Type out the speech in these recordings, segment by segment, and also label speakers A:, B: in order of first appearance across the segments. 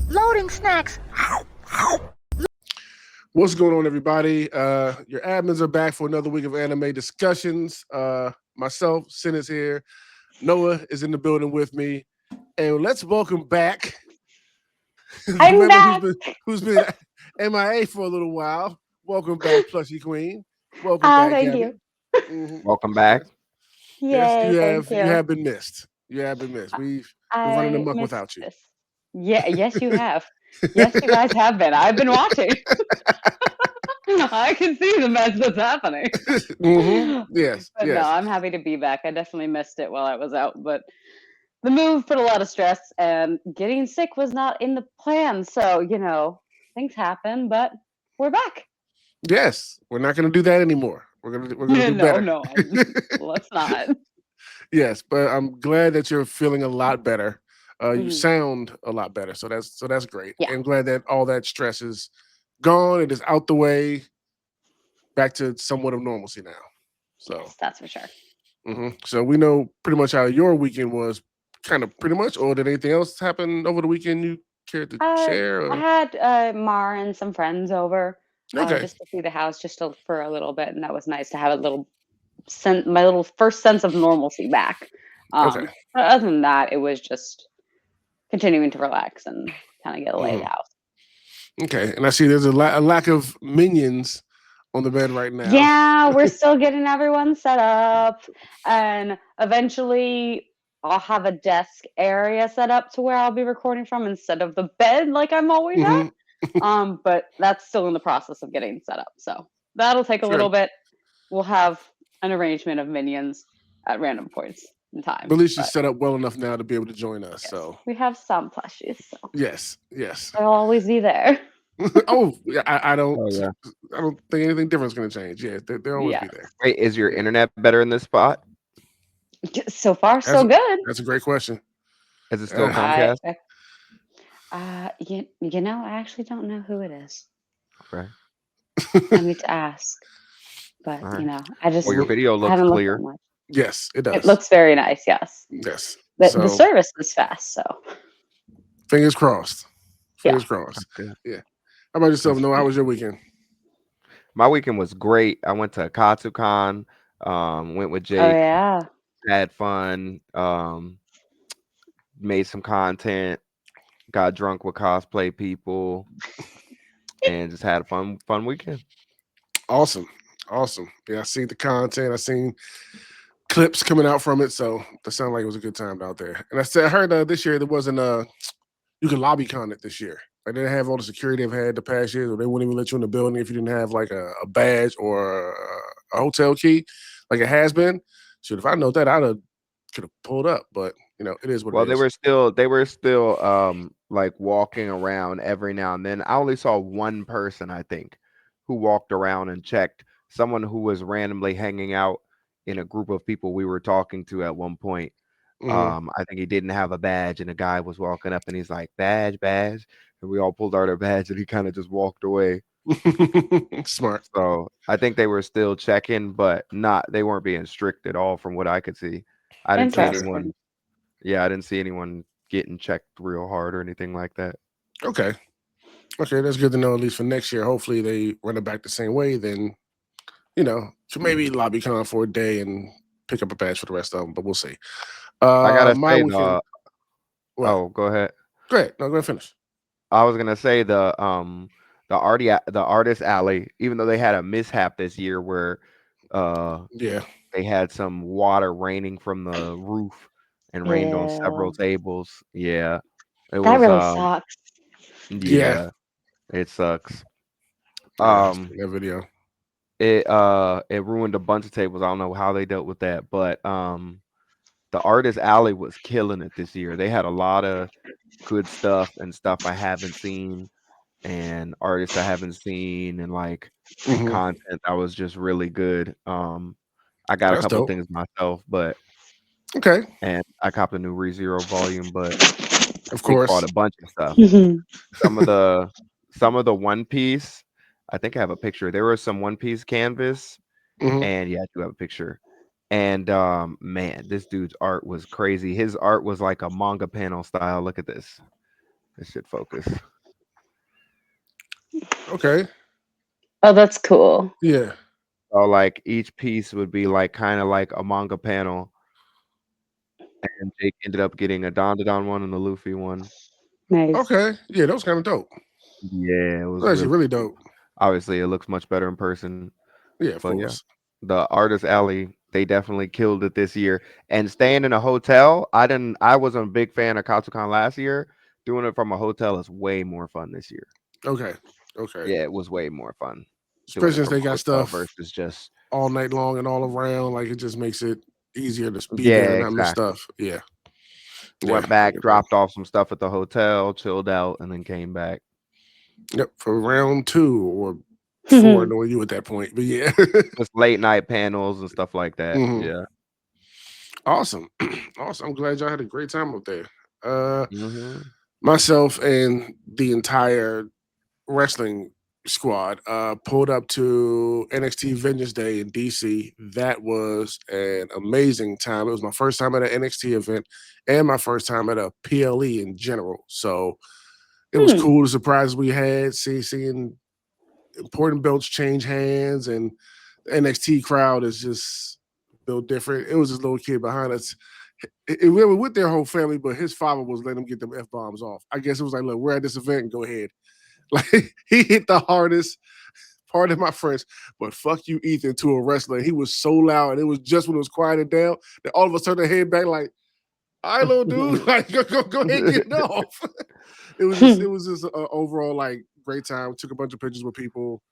A: Loading snacks.
B: What's going on, everybody? Your admins are back for another week of anime discussions. Myself, Sin is here. Noah is in the building with me, and let's welcome back the
C: I'm
B: member
C: back.
B: who's been MIA for a little while. Welcome back, Plushy Queen. Welcome back,
C: Thank
B: Gabby.
C: you.
B: Mhm.
D: Welcome back.
B: Yes,
C: Yay, thank
B: you
C: you.
B: have been missed. You have been missed. We're running
C: I
B: amok
C: missed
B: without you.
C: this. Yeah, yes, you have. Yes, you guys have been. I've been watching. I can see the mess that's happening.
B: Yes,
C: But no,
B: yes.
C: I'm happy to be back. I definitely missed it while I was out, but the move put a lot of stress, and getting sick was not in the plan. So, things happen, but we're back.
B: Yes, we're not going to do that anymore. We're gonna do
C: No,
B: better.
C: no, let's not.
B: Yes, but I'm glad that you're feeling a lot better. You
C: Mhm.
B: sound a lot better, so that's great.
C: Yeah.
B: I'm glad that all that stress is gone. It is out the way, back to somewhat of normalcy now. So,
C: Yes, that's for sure.
B: so we know pretty much how your weekend was, kind of pretty much. Or did anything else happen over the weekend you care to share?
C: I
B: Or
C: had Mar and some friends over
B: okay,
C: just to see the house for a little bit, and that was nice to have a little my little first sense of normalcy back.
B: okay,
C: But other than that, it was just continuing to relax and kind of get a lay of
B: hmm
C: the house.
B: okay. And I see there's a lack of minions on the bed right now.
C: Yeah, we're still getting everyone set up, and eventually I'll have a desk area set up to where I'll be recording from instead of the bed like I'm always at.
B: Mhm.
C: But that's still in the process of getting set up. So that'll take a
B: Sure.
C: little bit. We'll have an arrangement of minions at random points in time.
B: But at least you're
C: But
B: set up well enough now to be able to join us.
C: yes,
B: So
C: we have some plushies, so
B: yes.
C: they'll always be there.
B: Oh, yeah,
D: Oh yeah.
B: I don't think anything different is going to change. Yeah, they'll always
C: Yeah.
B: be there.
D: Wait, is your
B: Yeah.
D: internet better in this spot?
C: So far,
B: That's
C: so good.
B: that's a great question.
D: Is it still
B: Uh,
C: I,
D: Comcast?
C: I actually don't know who it is.
D: Okay.
C: I need to ask, but
D: All right.
C: I
D: Well, your
C: just
D: video
C: I
D: looks
C: haven't looked that
D: clear.
C: much.
B: yes, it
C: It
B: does.
C: looks very nice. Yes,
B: Yes.
C: the
B: So
C: service is fast. So
B: fingers crossed.
C: yeah.
B: Fingers crossed.
D: That's good.
B: Yeah. How about yourself,
D: That's
B: Noah? How
D: good.
B: was your weekend?
D: My weekend was great. I went to Katsucon, went with
C: Oh
D: Jake,
C: yeah.
D: had fun, made some content, got drunk with cosplay people, and just had a fun weekend.
B: Awesome. Awesome. Yeah, I seen the content. I seen clips coming out from it. So that sounded like it was a good time out there. And I heard this year there wasn't you can lobby con it this year. Like they didn't have all the security they've had the past years, or they wouldn't even let you in the building if you didn't have like a badge or a hotel key, like it has been. Shoot, if I know that, I'd have could have pulled up. But it is what it
D: Well, they
B: is.
D: were still like walking around every now and then. I only saw one person, I think, who walked around and checked. Someone who was randomly hanging out in a group of people we were talking to at one point. I think he didn't have a badge, and a guy was walking up, and he's like, "Badge, badge," and we all pulled out our badge, and he kind of just walked away.
B: Smart.
D: So I think they were still checking, but they weren't being strict at all, from what I could see. I didn't see
B: Gotcha.
D: anyone.
C: Interesting.
D: Yeah, I didn't see anyone getting checked real hard or anything like that.
B: Okay. Okay, that's good to know. At least for next year, hopefully they run it back the same way. Then so maybe lobby con for a day and pick up a badge for the rest of them. But we'll see.
D: I gotta
B: My
D: say
B: weekend. What?
D: oh, go ahead.
B: Great. No, go ahead and finish.
D: I was gonna say the artist alley, even though they had a mishap this year where uh
B: Yeah.
D: they had some water raining from the roof and rained on
C: Yeah,
D: several tables. Yeah, it
C: that
D: was
C: really sucks.
B: Yeah.
D: yeah, it sucks.
B: Yeah. I
D: Um
B: seen that video.
D: it ruined a bunch of tables. I don't know how they dealt with that, but the artist alley was killing it this year. They had a lot of good stuff and stuff I haven't seen and artists I haven't seen and like
B: Hmm.
D: content that was just really good. I got a
B: That's
D: couple of
B: dope.
D: things myself, but
B: Okay.
D: and I copped a new ReZero volume, but
B: Of
D: Jake bought
B: course.
D: a bunch of stuff.
C: Mhm.
D: Some of the some of the One Piece, I think I have a picture. There was some One Piece canvas,
B: Hmm.
D: and yeah, I do have a picture. And man, this dude's art was crazy. His art was like a manga panel style. Look at this. This shit focus.
B: Okay.
C: Oh, that's cool.
B: Yeah.
D: So like each piece would be like kind of like a manga panel, and Jake ended up getting a Don Don one and a Luffy one.
C: Nice.
B: Okay. Yeah, that was kind of dope.
D: Yeah, it
B: That
D: was
B: was actually
D: really
B: really
D: cool.
B: dope.
D: Obviously, it looks much better in person.
B: Yeah, of
D: But yeah,
B: course.
D: the Artist Alley, they definitely killed it this year. And staying in a hotel, I wasn't a big fan of Katsucon last year. Doing it from a hotel is way more fun this year.
B: Okay. Okay.
D: Yeah, it was way more fun doing
B: Especially
D: it
B: since
D: from
B: they
D: a
B: got
D: hotel
B: stuff
D: versus just
B: all night long and all around. Like it just makes it easier to be there
D: yeah,
B: and not miss
D: exactly.
B: stuff. Yeah. Yeah.
D: Went back, dropped off some stuff at the hotel, chilled out, and then came back.
B: Yep. For round 2 or 4, knowing you at that point. But yeah.
D: Just late night panels and stuff like that.
B: hmm
D: Yeah.
B: Awesome. Awesome. I'm glad y'all had a great time up there. Uh
D: Hmm.
B: Myself and the entire wrestling squad pulled up to NXT Vengeance Day in DC. That was an amazing time. It was my first time at an NXT event and my first time at a PLE in general. So it was
C: Hmm.
B: cool. The surprises we had, seeing important belts change hands, and the NXT crowd is just built different. It was this little kid behind us. We were with their whole family, but his father was letting them get them F bombs off. I guess it was like, look, we're at this event and go ahead. Like he hit the hardest part of my French, but fuck you, Ethan, to a wrestler. He was so loud, and it was just when it was quieted down that all of us turned their head back, like, all right, little dude, like go ahead and get it off. It was just an overall like great time. Took a bunch of pictures with people.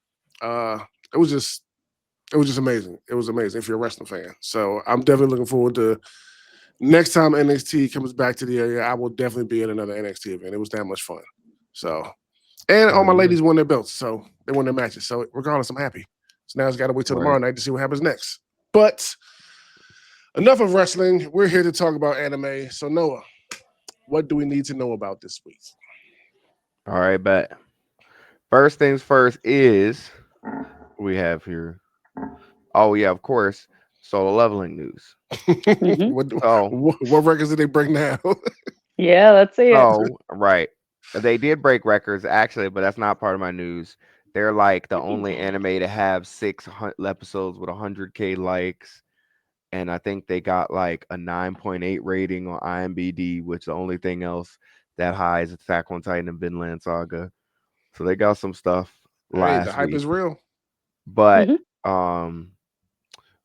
B: Uh, it was just amazing. It was amazing if you're a wrestling fan. So I'm definitely looking forward to next time NXT comes back to the area. I will definitely be at another NXT event. It was that much fun. So, and all
D: Oh
B: my
D: yeah.
B: ladies won their belts, so they won their matches. So regardless, I'm happy. So now I just got to wait till tomorrow
D: Right.
B: night to see what happens next. But enough of wrestling. We're here to talk about anime. So Noah, what do we need to know about this week?
D: All right, but first things first is we have here. Oh yeah, of course, solo leveling news.
C: Hmm.
B: what,
D: So
B: what records did they break now?
C: Yeah, let's see it.
D: right, they did break records actually, but that's not part of my news. They're like the only anime to have 600 episodes with 100K likes, and I think they got like a 9.8 rating on IMBD, which the only thing else that high is Attack on Titan and Vinland Saga. So they got some stuff
B: Hey, the
D: last
B: hype
D: week,
B: is real.
D: but
C: Hmm.
D: um,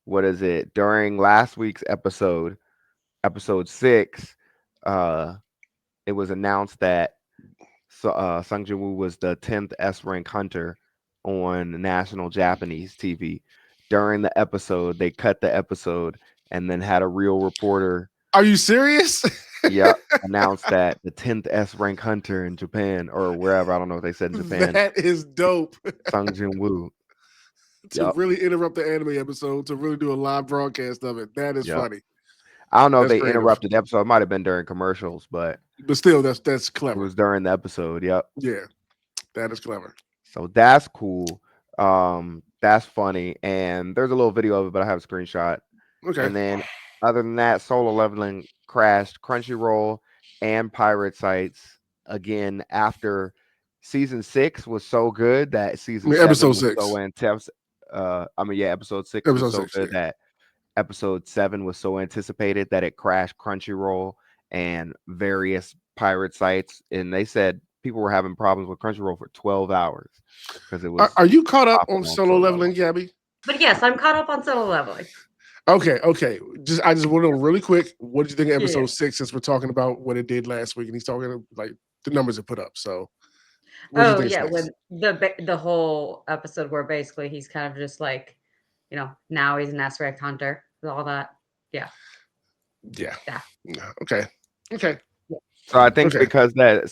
D: what is it? During last week's episode, episode 6, uh, it was announced that Sung Jin Woo was the 10th S rank hunter on national Japanese TV. During the episode, they cut the episode and then had a real reporter,
B: Are you serious?
D: yep, announce that the 10th S rank hunter in Japan or wherever, I don't know what they said in Japan,
B: That is dope.
D: Sung Jin Woo.
B: To
D: Yep,
B: really interrupt the anime episode, to really do a live broadcast of it. That is
D: yep.
B: funny.
D: I don't know if
B: That's
D: they
B: creative.
D: interrupted the episode. It might have been during commercials, but
B: But still, that's
D: it
B: clever.
D: was during the episode. Yep.
B: Yeah, that is clever.
D: So that's cool. That's funny. And there's a little video of it, but I have a screenshot.
B: Okay.
D: And then other than that, solo leveling crashed Crunchyroll and pirate sites again after season 6 was so good that
B: I
D: season
B: mean,
D: 7
B: episode
D: was so
B: 6.
D: intense. Yeah, episode 6 was
B: Episode
D: so
B: 6,
D: good
B: yeah.
D: that episode 7 was so anticipated that it crashed Crunchyroll and various pirate sites. And they said people were having problems with Crunchyroll for 12 hours because it was
B: Are you caught up on
D: popping on
B: solo
D: so
B: leveling,
D: low.
B: Gabby?
A: But yes, I'm caught up on solo leveling.
B: Okay. I just want to know really quick. What did you think of
A: Yeah.
B: episode 6? Since we're talking about what it did last week, and he's talking like the numbers it put up. So, what do you
A: Oh
B: think is
A: yeah,
B: next?
A: when the whole episode where basically he's kind of just like, now he's an S-rank hunter with all that. Yeah.
B: Yeah.
A: Yeah.
B: Okay. Okay.
D: So I think
B: Okay.
D: because that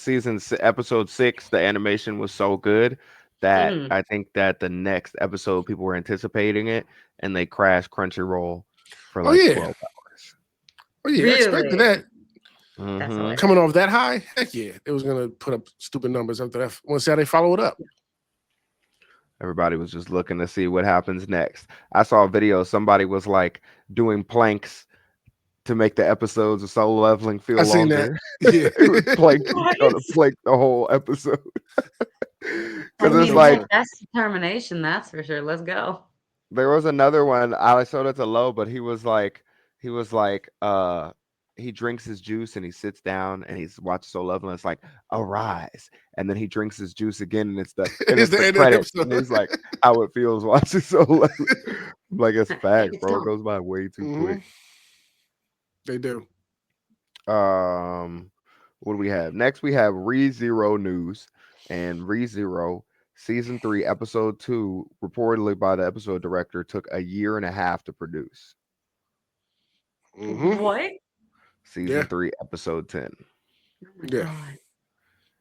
D: episode 6, the animation was so good that
A: Mhm.
D: I think that the next episode people were anticipating it and they crashed Crunchyroll for
B: Oh
D: like
B: yeah.
D: 12 hours.
B: Oh yeah. I expected
A: Really?
B: that.
A: That's
D: Hmm.
A: hilarious.
B: Coming off that high, heck yeah, it was gonna put up stupid numbers after that. Want to see how they follow it up?
D: Everybody was just looking to see what happens next. I saw a video. Somebody was like doing planks to make the episodes of Solo Leveling feel
B: I seen that.
D: longer.
B: Yeah.
D: It was plank on a
A: Right?
D: plank the whole episode.
A: I
D: Because it's
A: mean,
B: No
D: like
A: heck,
B: fun.
A: that's determination. That's for sure. Let's go.
D: there was another one. I showed it to Low, but he was like, he drinks his juice and he sits down and he's watching Solo Leveling. It's like arise, and then he drinks his juice again, and
B: It's
D: it's
B: the
D: the
B: end of the
D: credits, and
B: episode.
D: he's like, how it feels watching Solo Leveling. I'm like, it's facts,
A: It's
D: bro. It
A: gone.
D: goes by way too quick.
B: Mhm. They do.
D: Um, what do we have next? We have ReZero news, and ReZero season 3, episode 2, reportedly by the episode director, took a year and a half to produce.
B: Hmm.
A: What?
D: Season
B: Yeah.
D: 3, episode 10.
A: Oh my
B: Yeah.
A: god.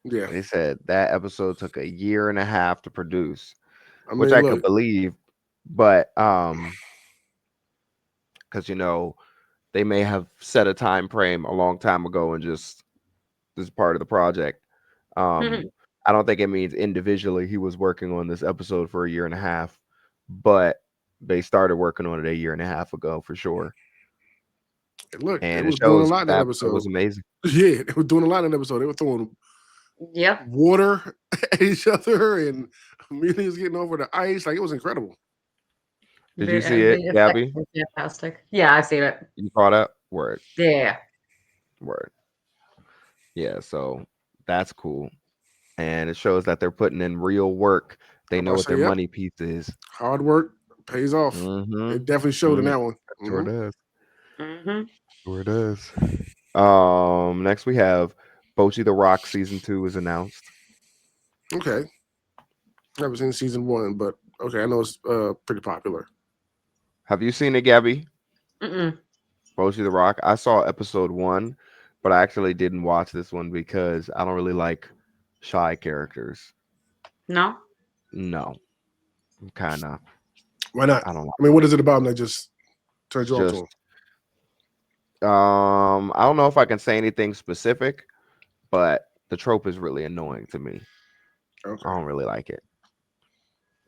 B: Yeah.
D: They said that episode took a year and a half to produce,
B: I
D: which
B: mean,
D: I could
B: look.
D: believe, but because they may have set a time frame a long time ago and just this is part of the project. Um, I don't think it means individually he was working on this episode for a year and a half, but they started working on it a year and a half ago for sure.
B: Look, they
D: And it
B: was doing a
D: shows
B: lot in that
D: that episode
B: episode.
D: was amazing.
B: Yeah, they were doing a lot in that episode. They were throwing
A: Yep.
B: water at each other, and Amelia was getting over the ice. Like, it was incredible.
D: Did you see it,
A: The effects
D: Gabby?
A: were fantastic. Yeah, I've seen it.
D: You caught up? Word,
A: Yeah.
D: word. Yeah, so that's cool. And it shows that they're putting in real work. They
B: I'm
D: know
B: about to
D: what
B: say,
D: their
B: yep,
D: money piece is.
B: hard work pays off.
D: Mm-hmm.
B: It definitely showed in that one.
D: Sure
B: Hmm.
D: does.
A: Mm-hmm.
D: Sure does. Next we have Bochi the Rock season 2 is announced.
B: Okay, never seen season 1, but okay, I know it's pretty popular.
D: Have you seen it, Gabby?
A: Mm-mm.
D: Bochi the Rock. I saw episode 1, but I actually didn't watch this one because I don't really like shy characters.
A: No?
D: No, kind of.
B: Why not?
D: I don't
B: I mean, what is it about him that just turns you off to
D: just
B: him?
D: I don't know if I can say anything specific, but the trope is really annoying to me.
B: Okay.
D: I don't really like it.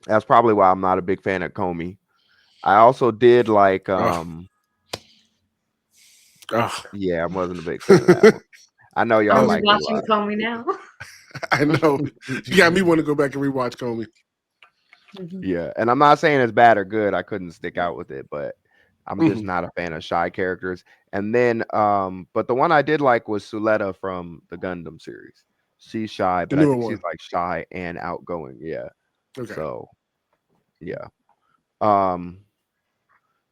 D: That's probably why I'm not a big fan of Comey. I also did like
B: Ugh.
D: yeah, I wasn't a big fan of that one. I know y'all
A: I'm
B: was-
D: like it a
A: rewatching
D: lot.
A: Comey now.
B: I know. You got me want to go back and rewatch Comey.
D: Yeah, and I'm not saying it's bad or good. I couldn't stick out with it, but I'm just
B: Mhm.
D: not a fan of shy characters. And then but the one I did like was Suletta from the Gundam series. She's shy,
B: The
D: but I
B: newer
D: think
B: one.
D: she's like shy and outgoing. Yeah.
B: Okay.
D: So, yeah. Um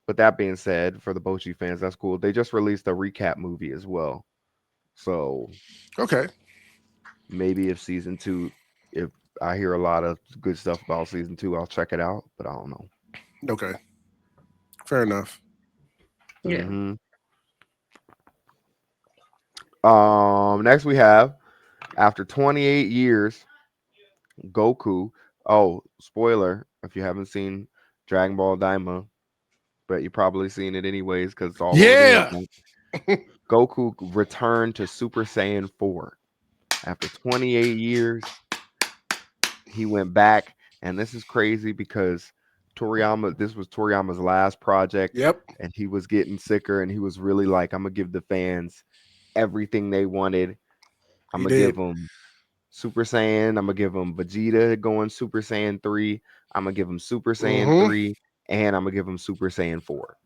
D: but that being said, for the Bochi fans, that's cool. They just released a recap movie as well. So,
B: Okay.
D: maybe if I hear a lot of good stuff about season 2, I'll check it out, but I don't know.
B: Okay. Fair enough.
A: Yeah.
D: Mhm. Next we have after 28 years, Goku. Oh, spoiler! If you haven't seen Dragon Ball Daima, but you probably seen it anyways because it's all over the
B: Yeah.
D: internet. Goku returned to Super Saiyan 4 after 28 years. He went back, and this is crazy because this was Toriyama's last project,
B: Yep.
D: and he was getting sicker, and he was really like, "I'm gonna give the fans everything they wanted. I'm
B: He
D: gonna give
B: did.
D: them Super Saiyan. I'm gonna give them Vegeta going Super Saiyan 3. I'm gonna give them Super Saiyan
B: Mhm.
D: 3, and I'm gonna give them Super Saiyan 4.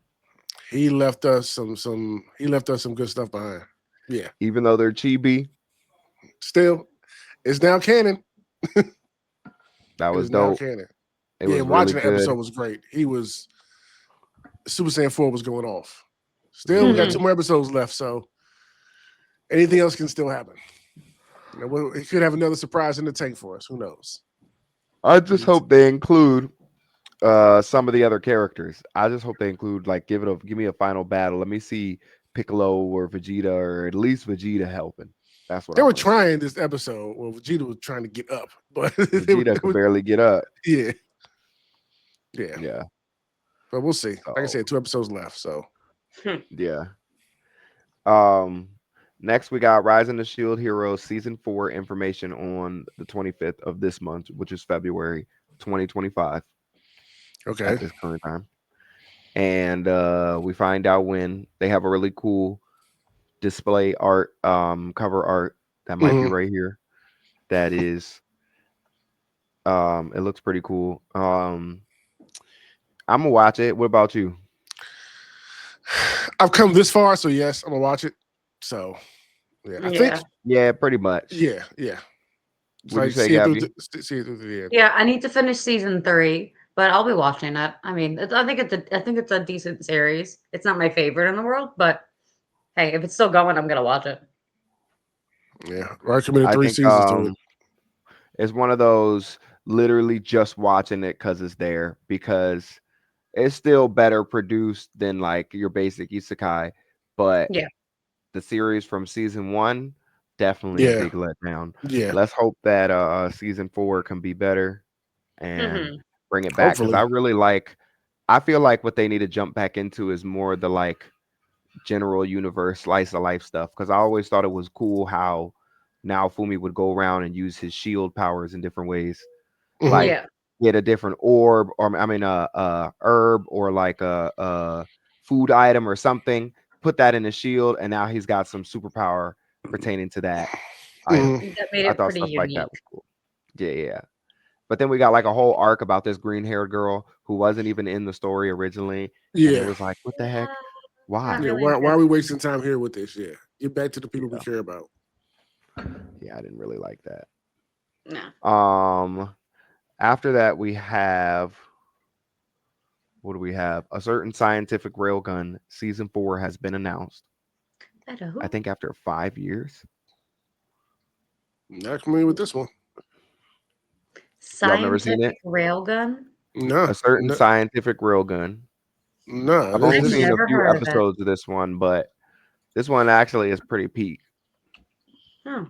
B: He left us some. He left us some good stuff behind. Yeah.
D: Even though they're chibi,
B: Still, it's now canon.
D: that
B: It
D: was
B: is now
D: dope.
B: canon.
D: It
B: Yeah,
D: was really
B: watching the
D: good.
B: episode was great. He was Super Saiyan 4 was going off. Still, we got 2 more episodes left, so anything else can still happen. You know, he could have another surprise in the tank for us. Who knows?
D: I just hope they include some of the other characters. I just hope they include like give me a final battle. Let me see Piccolo or Vegeta or at least Vegeta helping. That's what
B: They
D: I
B: were
D: want to see.
B: trying this episode. Well, Vegeta was trying to get up, but
D: Vegeta could barely get up.
B: yeah.
D: Yeah.
B: But we'll see. Like I
D: So,
B: said, 2 episodes left. So
D: yeah. Next we got Rising the Shield Heroes season 4 information on the 25th of this month, which is February 2025
B: okay.
D: at this current time. and we find out when they have a really cool display art, cover art that might be
B: Mhm.
D: right here. That is, it looks pretty cool. I'm gonna watch it. What about you?
B: I've come this far, so yes, I'm gonna watch it. So yeah, I think
A: Yeah.
D: Yeah, pretty much.
B: yeah. It's
D: Would you
B: like
D: say, Gabby?
B: see it through the end.
A: Yeah, I need to finish season 3, but I'll be watching it. I mean, I think it's a decent series. It's not my favorite in the world, but hey, if it's still going, I'm gonna watch it.
B: Yeah, I committed
D: I
B: three
D: think
B: seasons to it.
D: it's one of those literally just watching it because it's there, because it's still better produced than like your basic isekai, but
A: Yeah.
D: the series from season one, definitely a
B: Yeah,
D: big letdown.
B: yeah.
D: Let's hope that season four can be better and
A: Mhm.
D: bring it back, because
B: Hopefully.
D: I really like. I feel like what they need to jump back into is more the like general universe slice of life stuff, because I always thought it was cool how now Fumi would go around and use his shield powers in different ways,
B: Hmm.
D: like
A: Yeah.
D: get a different orb, or I mean a herb, or like a food item or something, put that in the shield, and now he's got some superpower pertaining to that
B: Hmm.
D: item.
A: That made
D: I
A: it
D: thought
A: pretty
D: stuff like that
A: unique.
D: was cool. Yeah, yeah. But then we got like a whole arc about this green-haired girl who wasn't even in the story originally, and it
B: Yeah,
D: was like, what the heck?
A: Yeah, not
D: Why?
B: yeah.
A: really
B: Why
A: good.
B: are we wasting time here with this? Yeah, get back to the people we
D: Yeah,
B: care about.
D: yeah, I didn't really like that.
A: No.
D: After that we have, what do we have? A certain scientific railgun season 4 has been announced.
A: At a
D: I
A: who?
D: think after 5 years.
B: Not familiar with this one.
D: Y'all have never seen it?
A: Scientific railgun?
B: No,
D: A certain
B: no,
D: scientific railgun.
B: no.
D: I've
B: This,
D: only
A: I've
B: this
D: seen
B: is
D: a
A: never
D: few
A: heard of it.
D: episodes of this one, but this one actually is pretty peak.
A: Oh,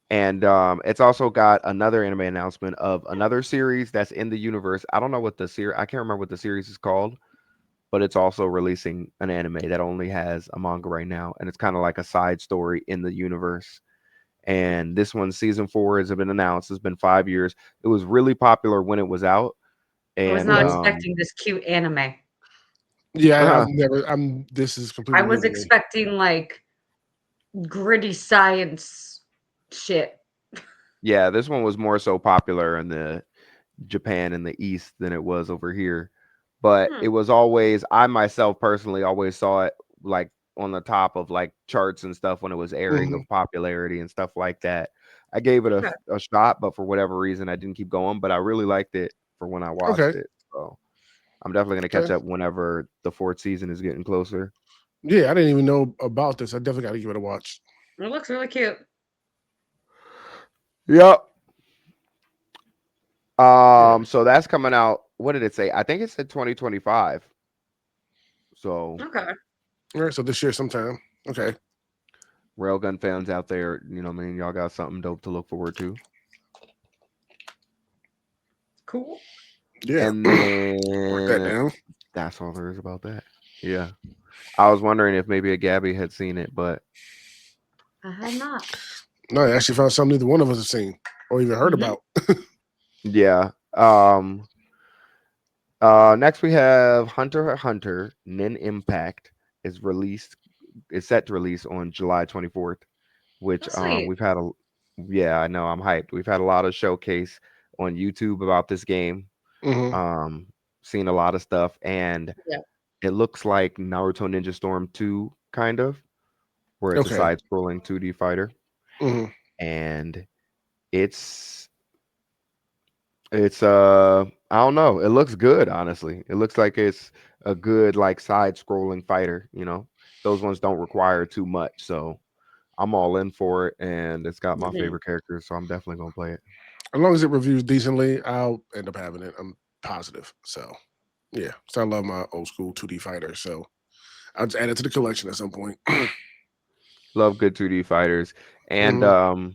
D: And it's also got another anime announcement of another series that's in the universe. I don't know what the series, I can't remember what the series is called, but it's also releasing an anime that only has a manga right now, and it's kind of like a side story in the universe. And this one, season 4, has been announced. It's been 5 years. It was really popular when it was out,
A: I was
D: and
A: not
B: mhm.
A: expecting this cute anime.
B: Yeah. I've
D: uh,
B: never. I'm. This is
A: I
B: completely new
A: was
B: to me.
A: expecting like gritty science shit.
D: yeah, this one was more so popular in the Japan and the East than it was over here. But
A: Hmm.
D: it was always, I myself personally always saw it like on the top of like charts and stuff when it was airing
B: Hmm.
D: of popularity and stuff like that. I gave it
A: Okay.
D: a shot, but for whatever reason, I didn't keep going. But I really liked it for when I
B: Okay.
D: watched it. So I'm definitely going to catch
B: Okay.
D: up whenever the fourth season is getting closer.
B: Yeah, I didn't even know about this. I definitely got to give it a watch.
A: It looks really cute.
D: Yep.
B: Yeah.
D: So that's coming out. What did it say? I think it said 2025. So
A: Okay.
B: All right. So this year sometime. Okay.
D: railgun fans out there, you know what I mean? Y'all got something dope to look forward to.
A: Cool.
B: Yeah.
D: And
B: Mark that
D: then
B: down.
D: that's all there is about that. Yeah. I was wondering if maybe a Gabby had seen it, but
A: I have not.
B: No, I actually found something neither one of us have seen or even heard
A: Hmm.
B: about.
D: yeah. Next we have Hunter x Hunter Nin Impact is set to release on July 24th, which
A: That's sweet.
D: we've had a, yeah, I know, I'm hyped. We've had a lot of showcase on YouTube about this game.
B: Hmm.
D: Um Seen a lot of stuff, and
A: Yeah.
D: it looks like Naruto Ninja Storm 2 kind of, where it's a
B: Okay.
D: side-scrolling 2D fighter,
B: Hmm.
D: and it's I don't know. It looks good, honestly. It looks like it's a good like side-scrolling fighter, you know. Those ones don't require too much, so I'm all in for it, and it's got my
A: Hmm.
D: favorite characters, so I'm definitely gonna play it.
B: As long as it reviews decently, I'll end up having it. I'm positive. So yeah. So I love my old school 2D fighter. So I'll just add it to the collection at some point.
D: Love good 2D fighters, and
B: Hmm.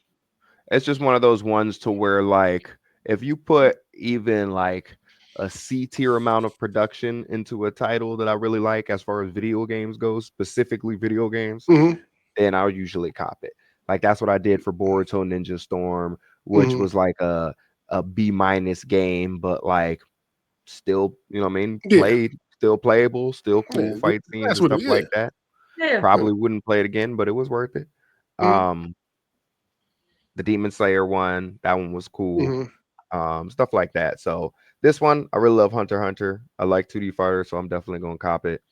D: it's just one of those ones to where like if you put even like a C tier amount of production into a title that I really like as far as video games goes, specifically video games,
B: Hmm.
D: then I'll usually cop it. Like that's what I did for Boruto Ninja Storm, which
B: Hmm.
D: was like a B minus game, but like still, you know what I mean,
B: Yeah,
D: played, still playable, still cool
B: yeah,
D: fight scenes
B: that's
D: and
B: what.
D: stuff
B: Yeah.
D: like that.
A: Yeah.
B: Yeah.
D: Probably wouldn't play it again, but it was worth it.
B: Mm-hmm.
D: Um, the Demon Slayer one, that one was cool.
B: Mm-hmm.
D: Stuff like that. So this one, I really love Hunter x Hunter. I like 2D fighter, so I'm definitely gonna cop it.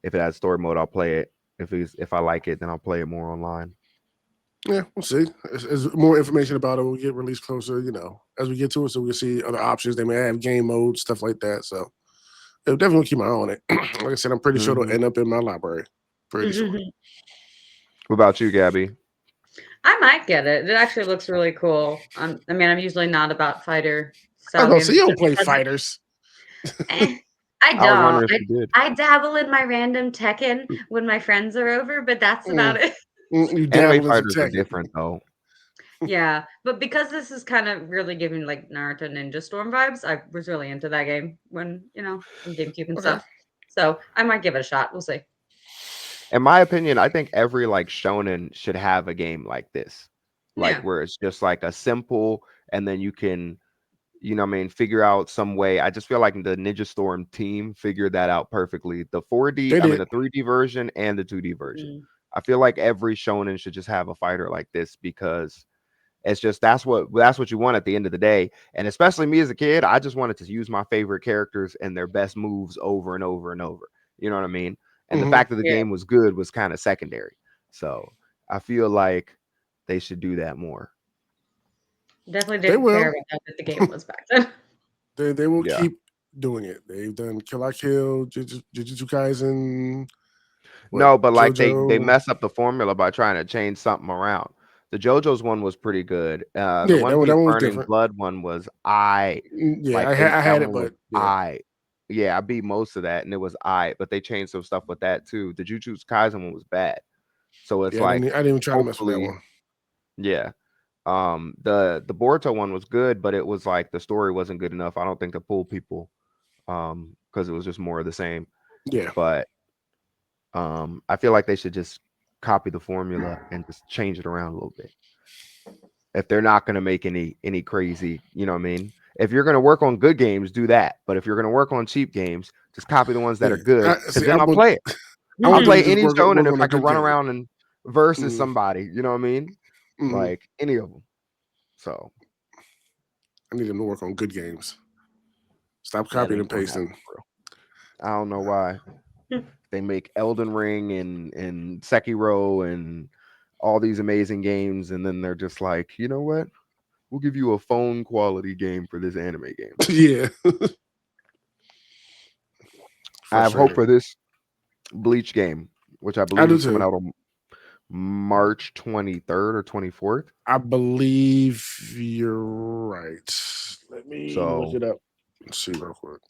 D: If it has story mode, I'll play it. If I like it, then I'll play it more online.
B: Yeah, we'll see. As more information about it will get released closer, as we get to it, so we'll see other options. They may have game modes, stuff like that. So it'll definitely keep my eye on it. Like I said, I'm pretty sure it'll
D: Hmm.
B: end up in my library. Pretty sure.
D: What about you, Gabby?
A: I might get it. It actually looks really cool. I mean, I'm usually not about fighter
B: I was
A: style
B: gonna
A: games
B: say you don't
A: just
B: play
A: because
B: fighters.
A: I
D: I was
A: don't.
D: wondering if you did.
A: I dabble in my random Tekken when my friends are over, but that's
B: Mm,
A: about it.
B: you
D: Anime
B: dabble in some
D: fighters are
B: Tekken.
D: different though.
A: Yeah, but because this is kind of really giving like Naruto Ninja Storm vibes, I was really into that game when, on GameCube and
B: Okay.
A: stuff. So I might give it a shot. We'll see.
D: In my opinion, I think every like shonen should have a game like this. Like
A: Yeah.
D: where it's just like a simple and then you can, you know what I mean, figure out some way. I just feel like the Ninja Storm team figured that out perfectly. The
B: They did.
D: the 3D version and the 2D version.
A: Mm.
D: I feel like every shonen should just have a fighter like this because it's just that's what you want at the end of the day. And especially me as a kid, I just wanted to use my favorite characters and their best moves over and over and over. You know what I mean? And the
B: Hmm.
D: fact that the
A: Yeah.
D: game was good was kind of secondary. So I feel like they should do that more.
A: Definitely
B: They
A: didn't care
B: will.
A: about how good the game was back then.
B: They will
D: Yeah.
B: keep doing it. They've done Kill la Kill, Jujutsu Kaisen, what
D: No, but like they
B: JoJo.
D: mess up the formula by trying to change something around. The JoJo's one was pretty good. The
B: Yeah,
D: One Piece
B: that one was
D: Burning
B: different.
D: Blood one was I
B: Yeah,
D: like
B: I
D: that
B: had it,
D: one was
B: but yeah,
D: I. Yeah, I beat most of that and it was I, but they changed some stuff with that too. The Jujutsu Kaisen one was bad. So it's
B: yeah,
D: like
B: I didn't even try to mess with that
D: hopefully,
B: one.
D: yeah. The Boruto one was good, but it was like the story wasn't good enough. I don't think to pull people because it was just more of the same.
B: Yeah,
D: But I feel like they should just copy the formula and just change it around a little bit. If they're not going to make any crazy, you know what I mean? If you're going to work on good games, do that. But if you're going to work on cheap games, just copy the ones that
B: yeah.
D: are good because
B: See, I
D: then I'll
B: want
D: play it.
B: I
D: I'll
B: want them to
D: play
B: just
D: any
B: work
D: shonen if
B: on a
D: I can
B: good
D: run
B: game.
D: around and versus
B: Hmm.
D: somebody, you know what I mean?
B: Hmm.
D: Like any of them. So
B: I need them to work on good games. Stop
D: that
B: copying
D: ain't
B: and
D: gonna happen,
B: pasting.
D: bro. I don't know why they make Elden Ring and Sekiro and all these amazing games, and then they're just like, you know what? We'll give you a phone quality game for this anime game.
B: Yeah,
D: I have hope
B: frustrating.
D: for this Bleach game, which I
B: I
D: believe
B: do
D: is coming
B: too.
D: out on March 23rd or 24th.
B: I believe you're right. Let me look
D: So
B: it up. Let's see real quick.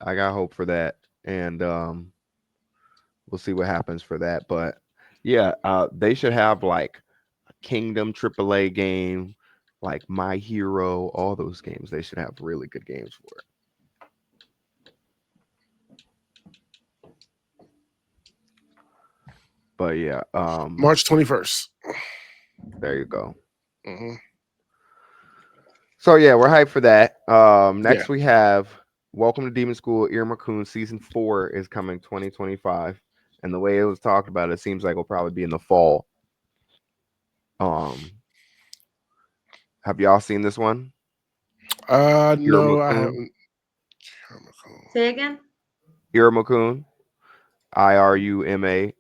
D: I got hope for that. And we'll see what happens for that. But yeah, they should have like a Kingdom AAA game, like My Hero, all those games. They should have really good games for it. But yeah,
B: March 21st.
D: there you go.
B: Hmm.
D: So yeah, we're hyped for that.
B: Yeah.
D: Next we have Welcome to Demon School. Irma Kun season 4 is coming 2025, and the way it was talked about, it seems like it'll probably be in the fall. Um, have y'all seen this one? Irma
B: No, I
D: Kun,
B: haven't.
A: Say again?
D: Irma Kun, IRUMA.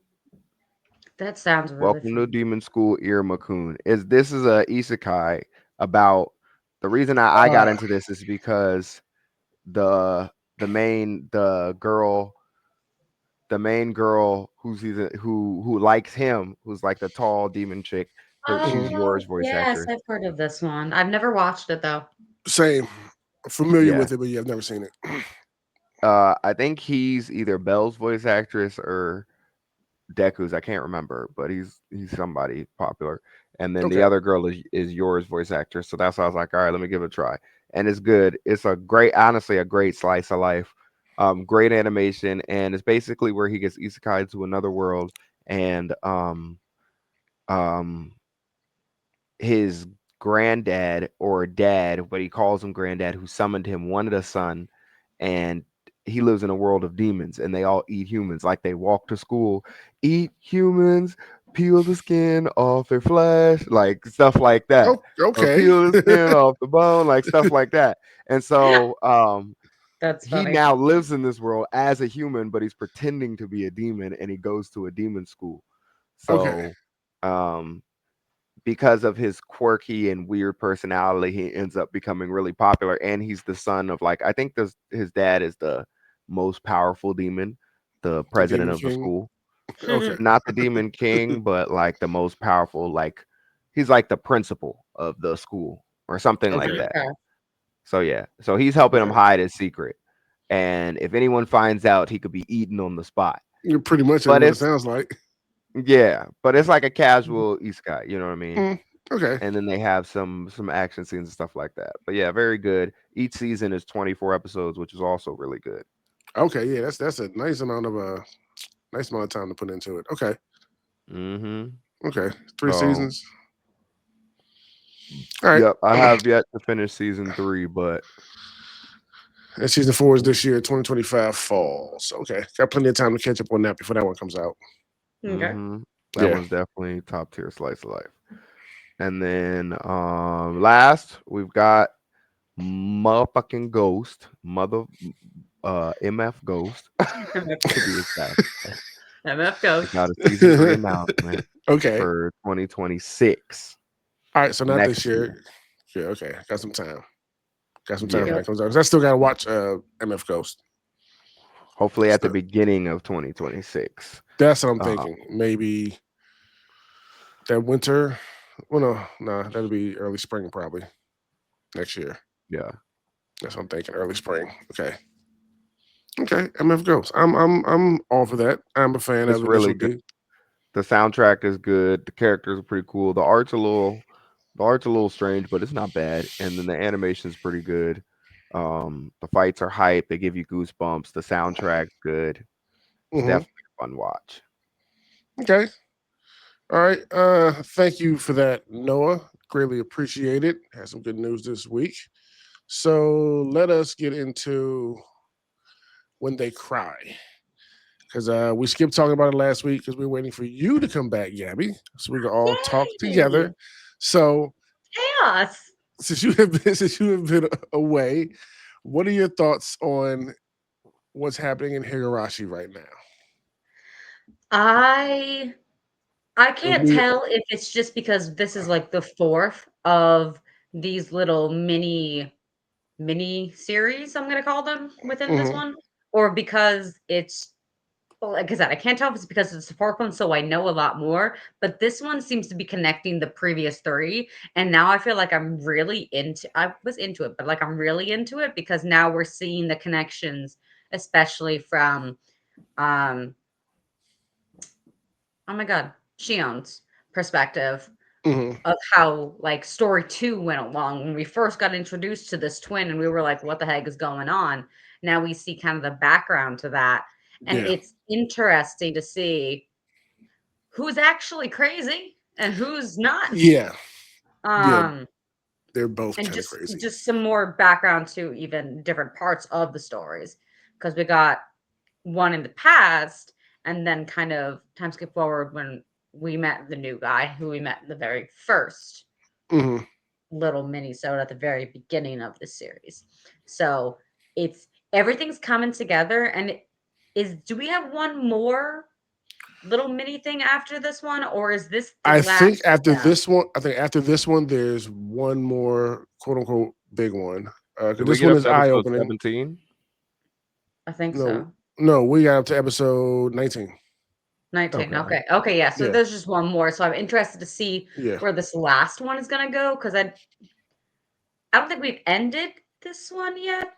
A: That sounds really
D: Welcome to
A: fun.
D: Demon School. Irma Kun is this is a isekai about the reason I got
B: Uh,
D: into this is because the the main girl who likes him, who's like the tall demon chick. She's
B: mhm.
A: Oh,
D: yours voice
A: yes,
D: actress.
A: I've heard of this one. I've never watched it though.
B: Same. Familiar
D: Yeah.
B: with it, but yeah, I've never seen it.
D: I think he's either Belle's voice actress or Deku's. I can't remember, but he's somebody popular. And then the
B: Okay.
D: other girl is yours voice actress. So that's why I was like, all right, let me give it a try. And it's good. It's a great, honestly, a great slice of life. Great animation, and it's basically where he gets isekai to another world, and um his granddad or dad, but he calls him granddad, who summoned him, wanted a son, and he lives in a world of demons, and they all eat humans. Like they walk to school, eat humans, peel the skin off their flesh, like stuff like that,
B: Oh,
D: or
B: okay.
D: peel the skin off the bone, like stuff like that. And so
A: That's
D: he
A: funny.
D: now lives in this world as a human, but he's pretending to be a demon, and he goes to a demon school.
B: Okay.
D: So um because of his quirky and weird personality, he ends up becoming really popular. And he's the son of, like, I think this his dad is the most powerful demon, the
B: The
D: president
B: Demon
D: of the
B: King.
D: school.
B: Okay.
D: Not the demon king, but like the most powerful, like he's like the principal of the school or something like
B: Okay.
D: that.
A: Okay.
D: So yeah. So he's helping him
B: Okay.
D: hide his secret. And if anyone finds out, he could be eaten on the spot.
B: You're pretty much
D: But
B: what it
D: it's
B: sounds like.
D: yeah, but it's like a casual isekai, you know what I mean?
B: Mm, okay.
D: And then they have some action scenes and stuff like that. But yeah, very good. Each season is 24 episodes, which is also really good.
B: Okay. Yeah, that's a nice amount of time to put into it. Okay.
D: Mm-hmm.
B: Okay. 3
D: So
B: seasons. All right.
D: yep, I have yet to finish season 3, but
B: And season 4 is this year, 2025 fall. So okay, got plenty of time to catch up on that before that one comes out.
A: Okay.
D: mm-hmm, that
B: Yeah.
D: one's definitely top tier slice of life. And then last we've got motherfucking Ghost, mother MF Ghost to be exact.
A: MF
D: They got
A: Ghost.
D: a season 3 announcement
B: Okay.
D: for 2026
B: All right. So not this
D: next
B: year.
D: year.
B: Yeah. Okay. Got some time. Got some time
D: Yeah.
B: when
A: Yep.
B: that comes out. 'Cause I still got to watch MF Ghost.
D: Hopefully at the
B: So
D: beginning of 2026.
B: that's what I'm
D: Uh,
B: thinking. Maybe that winter. Well, no, that'll be early spring probably next year.
D: yeah,
B: That's what I'm thinking. Early spring. Okay. Okay. MF Ghost. I'm all for that. I'm a fan
D: it's
B: of Initial
D: really good.
B: D.
D: The soundtrack is good. The characters are pretty cool. The art's a little strange, but it's not bad. And then the animation's pretty good. The fights are hype. They give you goosebumps. The soundtrack's good. It's
B: Hmm.
D: definitely a fun watch.
B: Okay. All right. Thank you for that, Noah. Greatly appreciate it. Had some good news this week. So let us get into When They Cry. Because we skipped talking about it last week because we were waiting for you to come back, Gabby, so we could all talk
A: Yay!
B: together. So
A: Chaos.
B: since you have been away, what are your thoughts on what's happening in Higurashi right now?
A: I I
B: And
A: can't
B: we,
A: tell if it's just because this is like the fourth of these little mini series, I'm gonna call them within this
B: mhm,
A: one, or because it's well, like I said, I can't tell if it's because it's the fourth one, so I know a lot more. But this one seems to be connecting the previous three, and now I feel like I'm really into. I was into it, but like I'm really into it because now we're seeing the connections, especially from um oh my god, Shion's perspective
B: mhm,
A: of how like story 2 went along when we first got introduced to this twin and we were like what the heck is going on. Now we see kind of the background to that, and
B: yeah,
A: it's interesting to see who's actually crazy and who's not.
B: yeah, yeah.
A: um
B: They're both
A: and
B: kind of crazy.
A: just some more background to even different parts of the stories, because we got one in the past and then kind of time skip forward when we met the new guy who we met in the very first
B: Hmm.
A: little mini sode at the very beginning of the series. So it's everything's coming together, and do we have one more little mini thing after this one, or is this the
B: I
A: last
B: think
A: of
B: after
A: them?
B: this one, there's one more quote unquote big one.
D: Did
B: Because
D: we
B: this
D: get
B: one
D: up
B: is
D: to
B: eye
D: episode
B: opening.
D: 17?
A: I think
B: No,
A: so.
B: no, we got up to episode 19.
A: 19.
D: Okay.
A: Okay, yeah. So
B: Yeah,
A: there's just one more. So I'm interested to see
B: yeah.
A: where this last one is gonna go, because I don't think we've ended this one yet.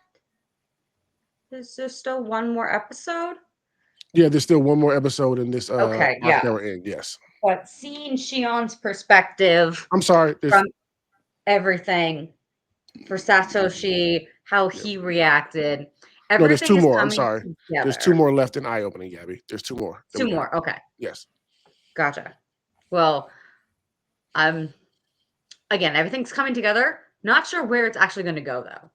A: Is there still one more episode?
B: Yeah, there's still one more episode in this
A: Okay,
B: arc
A: yeah.
B: that we're in. Yes.
A: But seeing Shion's perspective
B: I'm sorry. There's
A: from everything for Satoshi, how
B: yeah.
A: he reacted,
B: No, there's
A: everything
B: two
A: is
B: more. I'm
A: coming
B: sorry. There's two
A: together.
B: more left in eye opening, Gabby. There's two more that
A: 2
B: we got.
A: more. Okay,
B: Yes.
A: gotcha. Well, I'm again, everything's coming together. Not sure where it's actually gonna go though.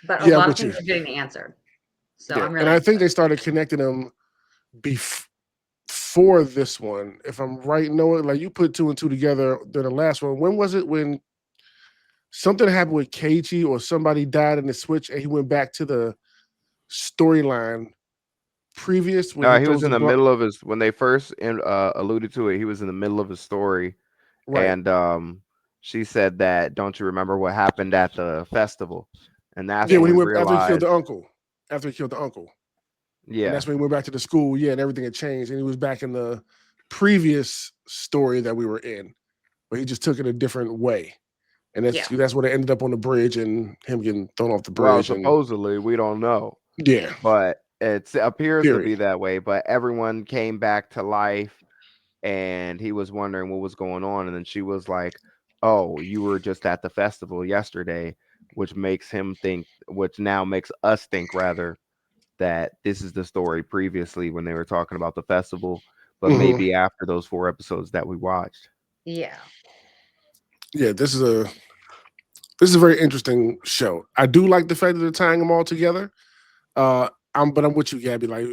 A: but a
B: Yeah, I'm
A: lot of
B: with you.
A: things are getting answered. So
B: Yeah,
A: I'm
B: and
A: really
B: I think
A: excited.
B: they started connecting them before this one. If I'm right, Noah, like you put two and two together. Then the last one. When was it? When something happened with Keiichi or somebody died in the switch, and he went back to the storyline previous when he
D: He was
B: throws
D: in
B: the
D: the
B: blunt.
D: middle of his when they first alluded to it. He was in the middle of his story,
B: Right.
D: and she said that, "Don't you remember what happened at the festival?" And that's
B: Yeah,
A: Yeah.
D: when
B: when he
D: we
B: went after he killed
D: realized,
B: the uncle. After he killed the uncle. And
D: yeah,
B: that's when he went back to the school. Yeah, and everything had changed. And he was back in the previous story that we were in, but he just took it a different way. And
A: Yeah.
B: that's what it ended up on the bridge and him getting thrown off the
D: well,
B: bridge. And
D: supposedly we don't know,
B: yeah,
D: but it appears to
B: period.
D: be that way. But everyone came back to life, and he was wondering what was going on, and then she was like, "Oh, you were just at the festival yesterday," which makes him think, which now makes us think rather that this is the story previously when they were talking about the festival, but
B: Hmm.
D: maybe after those 4 episodes that we watched.
A: Yeah.
B: Yeah, this is a very interesting show. I do like the fact that they're tying them all together. But I'm with you, Gabby. Like,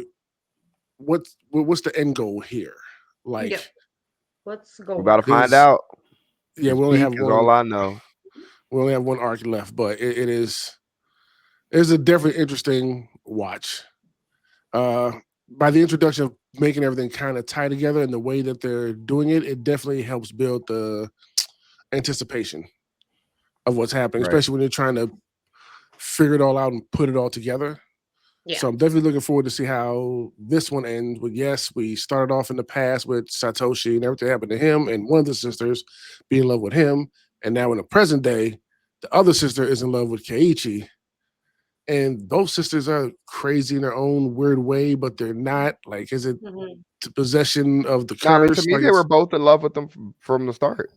B: what's the end goal here? Like,
A: Yep. Let's
D: We're
A: go
D: about to
A: over it.
D: find
B: there's
D: out.
B: yeah,
D: This
B: we only have
D: peak is all
B: one.
D: I know.
B: We only have one arc left, but it's a definitely interesting watch. Uh, by the introduction of making everything kind of tie together and the way that they're doing it, it definitely helps build the anticipation of what's happening,
D: Right.
B: especially when you're trying to figure it all out and put it all together.
A: Yeah.
B: So I'm definitely looking forward to see how this one ends. But yes, we started off in the past with Satoshi and everything happened to him, and one of the sisters be in love with him, and now in the present day, the other sister is in love with Keiichi, and both sisters are crazy in their own weird way, but they're not. Like, is it
A: Mhm.
B: the possession of the
D: No, I mean, to
B: curse?
D: me,
B: Like,
D: they were
B: it's
D: both in love with them from the start.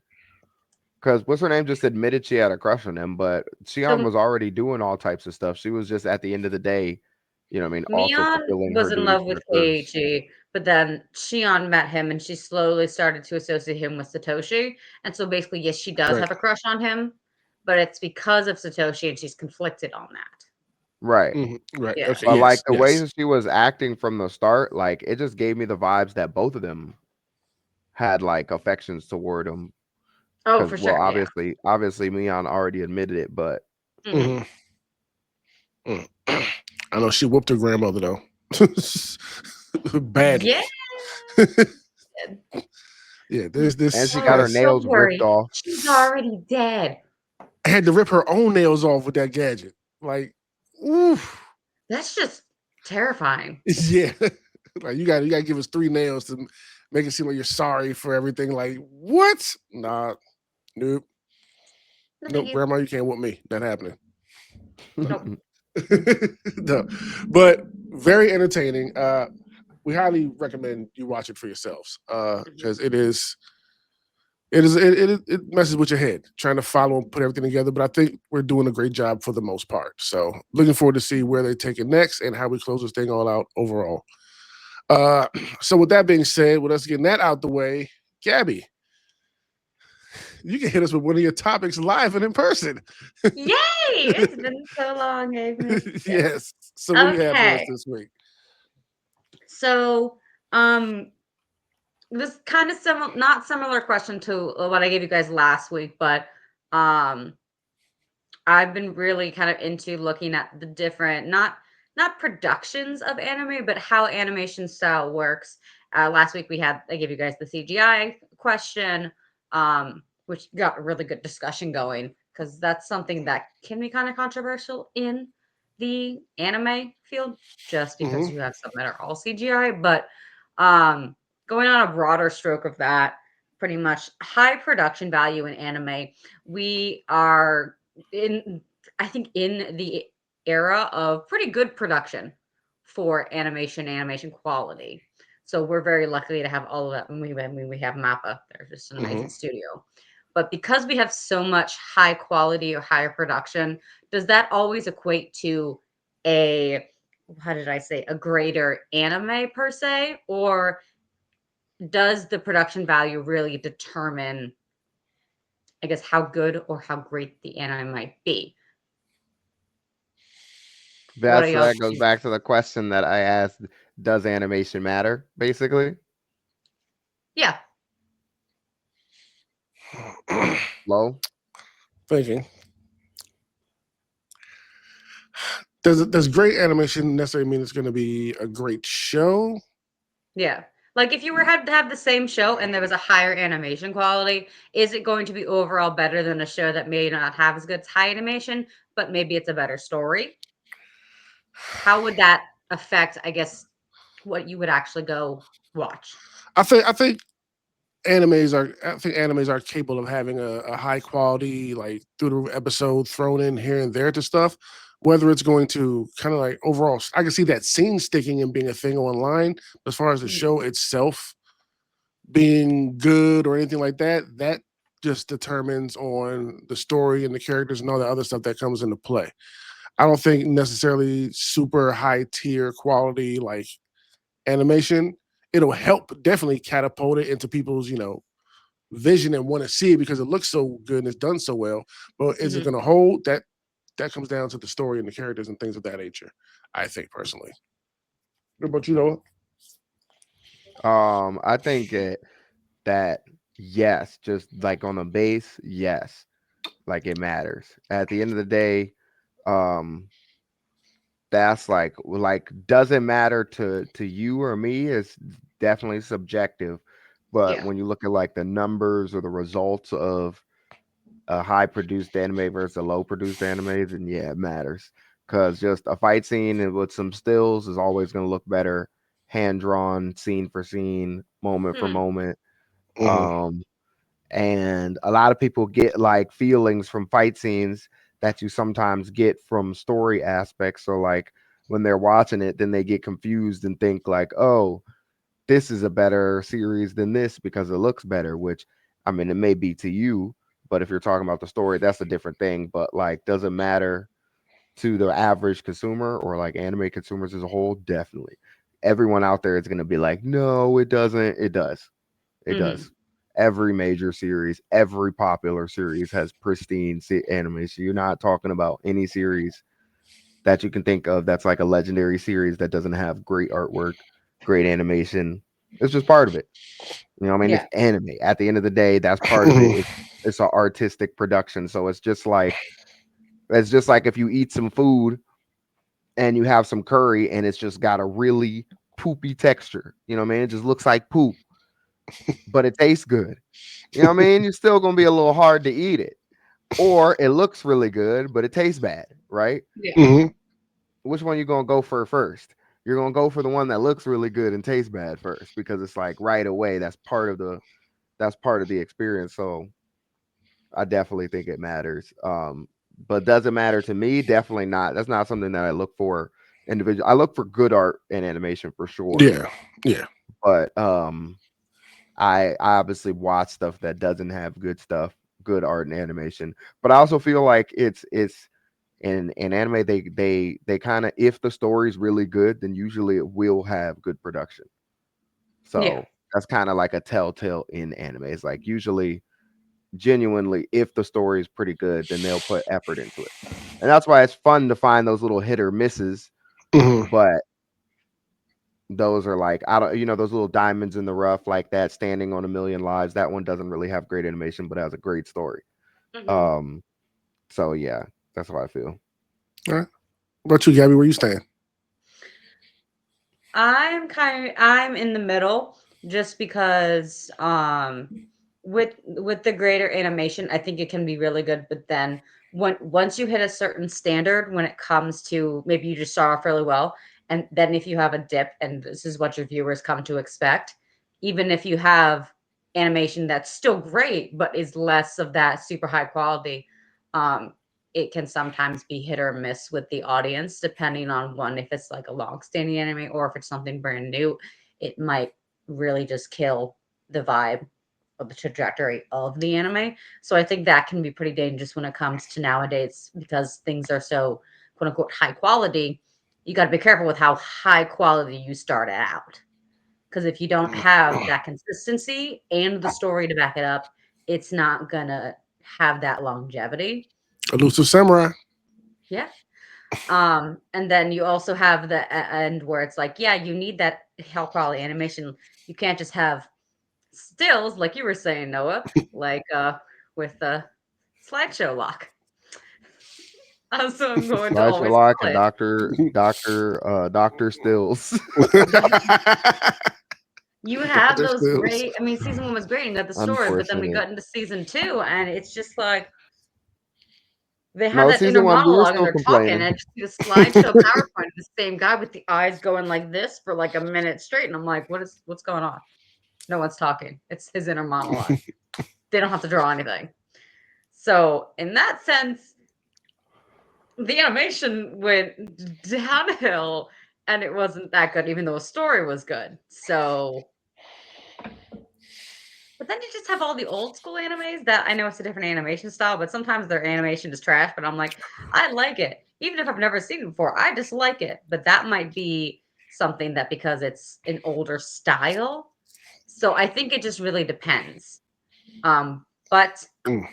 D: Because what's her name just admitted she had a crush on him, but Xion
A: So
D: was already doing all types of stuff. She was just at the end of the day, what I mean, also
A: Mion
D: fulfilling
A: was
D: her
A: in
D: duty
A: love
D: from
A: with
D: the curse.
A: Keiichi, but then Shion met him and she slowly started to associate him with Satoshi. And so basically, yes, she does
B: right.
A: have a crush on him, but it's because of Satoshi and she's conflicted on that.
D: Right.
B: Right.
A: Yeah.
B: Okay.
D: But like
B: Yes.
D: the way
B: Yes.
D: that she was acting from the start, like it just gave me the vibes that both of them had like affections toward him.
A: Oh,
D: Because
A: for
D: well,
A: sure. Yeah.
D: obviously, Mion already admitted it, but
A: Hmm.
B: Hmm. I know she whooped her grandmother though,
A: Yeah.
B: badly. Yeah. There's
D: and
B: this.
D: she got
A: Oh,
D: her
A: don't
D: nails ripped
A: worry.
D: off.
A: She's already dead.
B: Had to rip her own nails off with that gadget. Like, oof.
A: That's just terrifying.
B: Yeah. Like you gotta give us three nails to make it seem like you're sorry for everything. Like, what? Nah, nope.
A: No, thank
B: Nope,
A: you.
B: grandma, you can't whoop me. Not happening.
A: Nope.
B: No. But very entertaining. We highly recommend you watch it for yourselves.
A: Mhm.
B: Because it messes with your head trying to follow and put everything together. But I think we're doing a great job for the most part. So looking forward to see where they take it next and how we close this thing all out overall. Uh, so with that being said, with us getting that out the way, Gabby, you can hit us with one of your topics live and in person.
A: Yay! It's been so long. I've missed it.
B: Yes. So what do you have for us
A: Okay.
B: this week?
A: So, um, this kind of similar, not similar question to what I gave you guys last week, but um, I've been really kind of into looking at the different, not productions of anime, but how animation style works. Last week I gave you guys the CGI question, which got a really good discussion going because that's something that can be kind of controversial in the anime field, just because
B: Hmm.
A: you have some that are all CGI. But um, going on a broader stroke of that, pretty much high production value in anime, we are in I think in the era of pretty good production for animation quality. So we're very lucky to have all of that. When we have Mappa, they're just an
B: Hmm.
A: amazing studio. But because we have so much high quality or higher production, does that always equate to a how did I say a greater anime per se, or does the production value really determine, I guess, how good or how great the anime might be? What are
D: That's
A: y'all
D: that goes
A: think?
D: back to the question that I asked, does animation matter, basically?
A: Yeah.
D: Low.
B: Thinking, does great animation necessarily mean it's going to be a great show?
A: Yeah. Like if you were had to have the same show and there was a higher animation quality, is it going to be overall better than a show that may not have as good high animation, but maybe it's a better story? How would that affect, I guess, what you would actually go watch?
B: I think animes are capable of having a high quality like through the episode thrown in here and there to stuff. Whether it's going to kind of like overall, I can see that scene sticking and being a thing online. As far as the
A: Mhm.
B: show itself being good or anything like that, that just determines on the story and the characters and all the other stuff that comes into play. I don't think necessarily super high tier quality like animation. It'll help definitely catapult it into people's, vision and want to see it because it looks so good and it's done so well. But is it
A: Mhm.
B: going to hold? That comes down to the story and the characters and things of that nature. I think personally. What about you, Noah?
D: I think that yes, just like on the base, yes, like it matters. At the end of the day, um, that's like doesn't matter to you or me. It's definitely subjective. But
A: Yeah.
D: when you look at like the numbers or the results of a high produced anime versus a low produced anime, then yeah, it matters. Because just a fight scene and with some stills is always going to look better, hand drawn, scene for scene, moment for
A: Hmm.
D: moment.
B: Mm-hmm.
D: Um, and a lot of people get like feelings from fight scenes that you sometimes get from story aspects. So like when they're watching it, then they get confused and think like, oh, this is a better series than this because it looks better, which I mean, it may be to you, but if you're talking about the story, that's a different thing. But like, does it matter to the average consumer or like anime consumers as a whole? Definitely. Everyone out there is going to be like, no, it doesn't. It does. It
A: Hmm.
D: does. Every major series, every popular series has pristine animation. You're not talking about any series that you can think of that's like a legendary series that doesn't have great artwork, great animation. It's just part of it. You know what I mean? It's
A: Yeah.
D: anime. At the end of the day, that's part of it. It's an artistic production. So it's just like if you eat some food and you have some curry and it's just got a really poopy texture. You know what I mean? It just looks like poop, but it tastes good. You know what I mean? You're still gonna be a little hard to eat it. Or it looks really good, but it tastes bad, right?
A: Yeah.
B: Mm-hmm.
D: Which one you gonna go for first? You're gonna go for the one that looks really good and tastes bad first because it's like right away. That's part of the experience. So I definitely think it matters. But does it matter to me? Definitely not. That's not something that I look for individual. I look for good art and animation for sure.
B: Yeah. Yeah.
D: But I obviously watch stuff that doesn't have good stuff, good art and animation. But I also feel like it's in anime they kind of, if the story's really good, then usually it will have good production.
A: Yeah.
D: So that's kind of like a telltale in anime. It's like usually genuinely, if the story is pretty good, then they'll put effort into it. And that's why it's fun to find those little hit or misses.
B: Mm-hmm.
D: But those are like, I don't, those little diamonds in the rough, like that Standing on a Million Lives. That one doesn't really have great animation, but has a great story.
A: Hmm.
D: Um, so yeah, that's how I feel.
B: All right. What about you, Gabby? Where you stand?
A: I'm in the middle just because with the greater animation, I think it can be really good, but then once you hit a certain standard when it comes to maybe you just start off really well, and then if you have a dip and this is what your viewers come to expect, even if you have animation that's still great but is less of that super high quality, um it can sometimes be hit or miss with the audience, depending on one, if it's like a long-standing anime or if it's something brand new, it might really just kill the vibe of the trajectory of the anime. So I think that can be pretty dangerous when it comes to nowadays because things are so quote unquote high quality. You got to be careful with how high quality you start out. Because if you don't have that consistency and the story to back it up, it's not gonna have that longevity.
B: Elusive Samurai.
A: Yeah. And then you also have the end where it's like, yeah, you need that high quality animation. You can't just have stills like you were saying, Noah, like with the slideshow lock. So I'm going to
D: Slide your
A: always
D: lock
A: call
D: and
A: it.
D: Doctor Stills.
A: You have
B: There's
A: those
B: still
A: great. I mean, season 1 was great and got the story, but then we
D: Unfortunate.
A: got into season 2, and it's just like they have
D: No,
A: that inner
D: season one we were
A: monologue and
D: still
A: they're talking,
D: complaining.
A: and just see the slideshow PowerPoint of the same guy with the eyes going like this for like a minute straight, and I'm like, what's going on? No one's talking. It's his inner monologue. They don't have to draw anything. So in that sense, the animation went downhill, and it wasn't that good, even though the story was good. So, but then you just have all the old school animes that I know it's a different animation style, but sometimes their animation is trash. But I'm like, I like it, even if I've never seen it before. I just like it. But that might be something that because it's an older style. So I think it just really depends. But
B: Mm.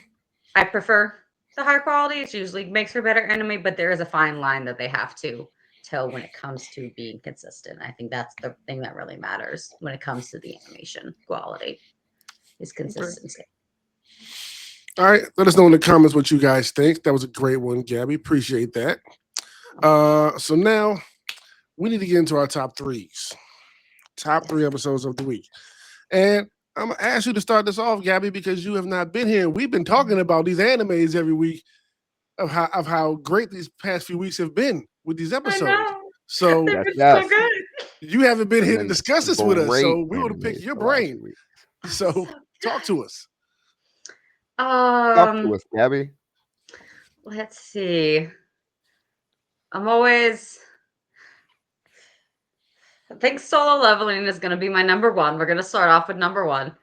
A: I prefer the high quality. It usually makes for better anime, but there is a fine line that they have to toe when it comes to being consistent. I think that's the thing that really matters when it comes to the animation quality is
B: Okay.
A: consistency.
B: All right. Let us know in the comments what you guys think. That was a great one, Gabby. Appreciate that. So now we need to get into our top threes. Top 3 episodes of the week. And I'm gonna ask you to start this off, Gabby, because you have not been here. We've been talking about these animes every week of how great these past few weeks have been with these
A: I
B: episodes.
A: know.
B: So
A: They've
D: Yes,
A: been so
D: yes.
A: good.
B: you haven't been
D: It's
B: here to
D: been
B: discuss this with us.
D: great
B: So we want to pick
D: animes
B: your
D: the last
B: brain.
D: few weeks.
B: So
A: So
B: talk to us.
D: Talk to us, Gabby.
A: let's see. I'm always I think solo leveling is gonna be my number one. We're gonna start off with number one.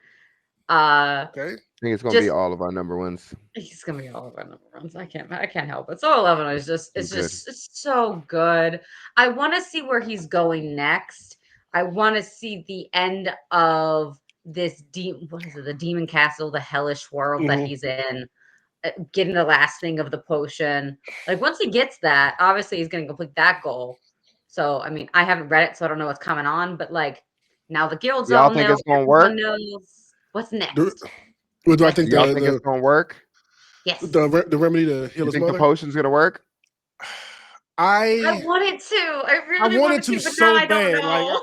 B: Okay.
D: I think it's gonna be
A: Just
D: all of our number ones.
A: he's gonna be all of our number ones. I can't help it. Solo leveling is just
D: Too good.
A: it's so good. I want to see where he's going next. I want to see the end of this what is it, the demon castle, the hellish world that
B: Mhm.
A: he's in, getting the last thing of the potion. Like once he gets that, obviously he's gonna complete that goal. So I mean, I haven't read it, so I don't know what's coming on, but like now the guilds
D: Do y'all
A: all
D: think
A: know,
D: it's gonna
A: everyone
D: work?
A: knows what's
B: Do,
A: next.
B: what do I
A: Okay.
B: think
D: Do y'all think it's gonna work?
A: Yes.
B: the remedy to heal
D: You
B: his
D: think the
B: mother?
D: potion's gonna work?
A: I
B: I
A: wanted to. I
B: I
A: really
B: wanted
A: wanted
B: to
A: to, but now
B: so
A: I don't
B: bad. Like
A: know.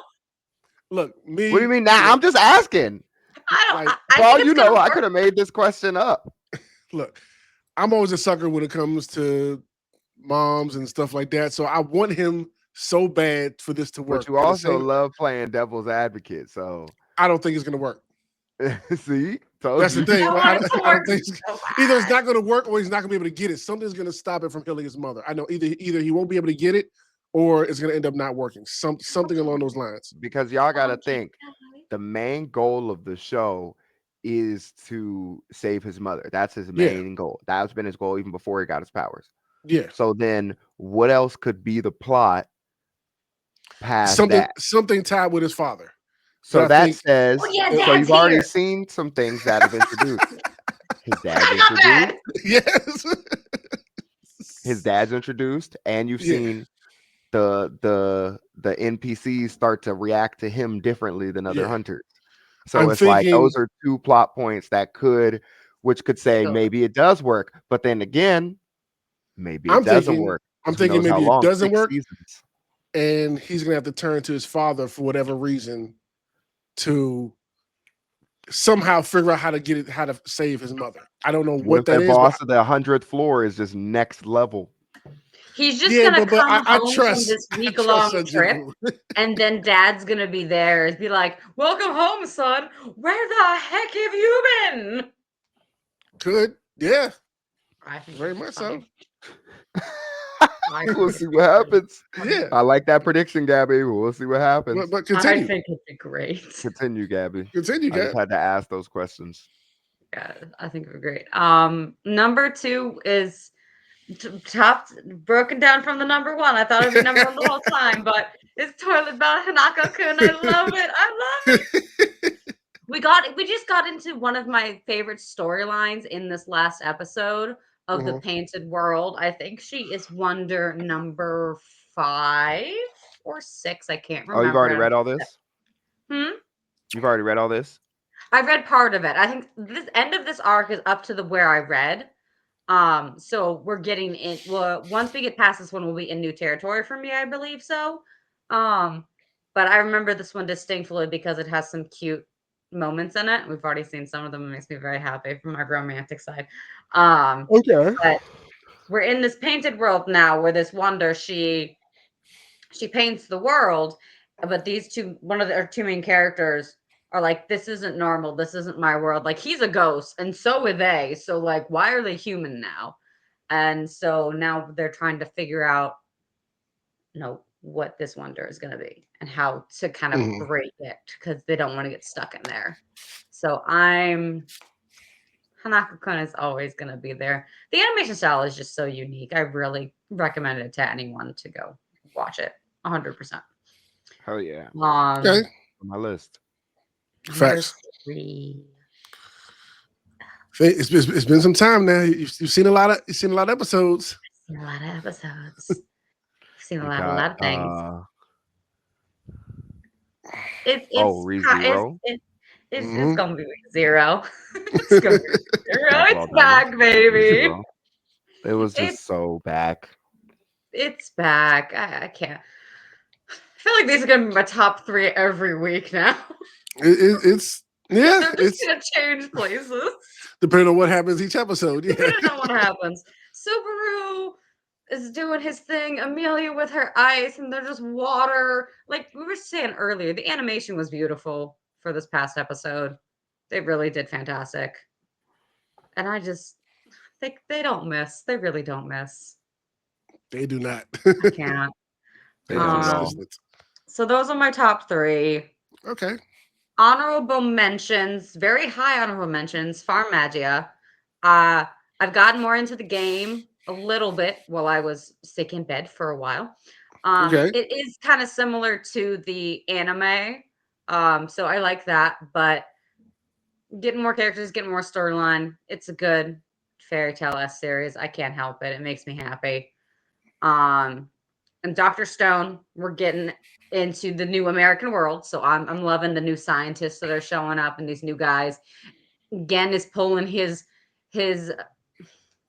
B: look,
D: What do
B: me,
D: you mean now?
B: look,
D: I'm just asking.
A: I don't.
B: like
A: I
D: For
A: think
D: all
A: it's
D: you
A: gonna
D: know, I
A: work.
D: could have made this question up.
B: look, I'm always a sucker when it comes to moms and stuff like that. So I want him so bad for this to
D: But
B: work.
D: you
B: At the
D: also
B: same,
D: love playing devil's advocate. So
B: I don't think it's gonna work.
D: see, told
B: That's the
D: you.
B: thing.
A: I
B: Like,
A: want it to
B: I don't
A: work
B: think
A: so
B: either it's
A: bad.
B: not going to work or he's not going to be able to get it. Something's going to stop it from killing his mother. I know either he won't be able to get it or it's going to end up not working. Something along those lines.
D: Because y'all gotta
A: Okay.
D: think the main goal of the show is to save his mother. That's his
B: Yeah,
D: main goal. That's been his goal even before he got his powers.
B: yeah.
D: So then what else could be the plot past that?
B: Something tied with his father that
D: So
B: I
D: that
B: think.
A: Oh
D: says,
A: yeah,
D: so
A: Dad's
D: you've already
A: here.
D: seen some things that have introduced. His dad's
A: I got
D: introduced,
A: Dad.
B: Yes.
D: and you've
B: Yeah,
D: seen the NPCs start to react to him differently than other
B: yeah.
D: hunters. So
B: I'm
D: it's like those
B: thinking.
D: are two plot points that which could say
A: Go.
D: maybe it does work, but then again, maybe it
B: I'm
D: doesn't
B: thinking.
D: work
B: I'm
D: because who
B: thinking
D: knows how
B: maybe it
D: long?
B: doesn't
D: 6
B: work,
D: seasons.
B: and he's going to have to turn to his father for whatever reason to somehow figure out how to save his mother. I don't know
D: What
B: what
D: if
B: that
D: their
B: is, but
D: boss of the 100th floor is just next level?
A: He's just
B: yeah,
A: gonna
B: but
A: come
B: I
A: home from
B: trust
A: this
B: I trust
A: week-long trip,
B: Sanjibu.
A: and then Dad's gonna be there and be like, "Welcome home, son. Where the heck have you been?"
B: Could, yeah,
A: I think
B: very
A: it'd be
B: much so.
A: funny. I think
D: We'll
A: it'd
D: see
A: be
D: what
A: really
D: happens.
B: Yeah,
D: I like that prediction, Gabby. We'll see what happens.
B: but
A: I
B: continue,
A: think it'd be great.
D: Continue, Gabby.
B: continue,
D: I just
B: Gab.
D: had to ask those questions.
A: Yeah, I think it'd be great. Number two is chopped, broken down from the number one. I thought it'd be number one the whole time, but it's Toilet Bound Hanako-kun. I love it. I love it. We just got into one of my favorite storylines in this last episode of the
B: Mhm.
A: painted world. I think she is wonder number 5 or 6. I can't
D: Oh, you've already
A: remember.
D: read all this?
A: Hmm?
D: You've already read all this?
A: I read part of it. I think this end of this arc is up to the where I read. So we're getting in. Well, once we get past this one, we'll be in new territory for me, I believe so. Um, but I remember this one distinctly because it has some cute moments in it. We've already seen some of them. It makes me very happy from my romantic side. Um,
B: Okay.
A: but we're in this painted world now where this wonder she paints the world, but these two one of our two main characters are like, this isn't normal, this isn't my world. Like he's a ghost, and so are they. So like, why are they human now? And so now they're trying to figure out, what this wonder is going to be and how to kind of
B: Mhm.
A: break it because they don't want to get stuck in there. So I'm Hanako-kun is always going to be there. The animation style is just so unique. I really recommend it to anyone to go watch it 100%.
D: Hell yeah.
B: Okay.
D: On my list.
A: Number
B: Facts.
A: 3.
B: It's been some time now. You've seen a lot of episodes.
A: Seen a lot of episodes. Seen a
D: We
A: lot, a
D: got
A: lot of things. It,
D: oh,
A: it's it's
D: ReZero.
A: it, it's
B: Mhm.
A: gonna be 0. It's gonna be 0.
D: Attack of All
A: It's
D: Titans.
A: back, baby.
D: ReZero. It was
A: It's
D: just so back.
A: it's back. I can't. I feel like these are gonna be my top 3 every week now.
B: It's yeah.
A: They're just
B: It's
A: gonna change places.
B: depending on what happens each episode. Yeah.
A: Depending on what happens. Subaru is doing his thing. Amelia with her ice, and they're just water. Like we were saying earlier, the animation was beautiful for this past episode. They really did fantastic. And I just think they don't miss. They really don't miss.
B: They do not.
A: I can't.
D: They
B: They're
D: don't at
A: Um,
D: all.
B: consistent.
A: so those are my top 3.
B: Okay.
A: Honorable mentions, very high honorable mentions, Farm Magia. Uh, I've gotten more into the game a little bit while I was sick in bed for a while.
B: Okay.
A: It is kind of similar to the anime. So I like that, but getting more characters, getting more storyline. It's a good fairy tale S series. I can't help it. It makes me happy. Um, and Dr. Stone, we're getting into the new American world. So I'm loving the new scientists that are showing up and these new guys. Gen is pulling his his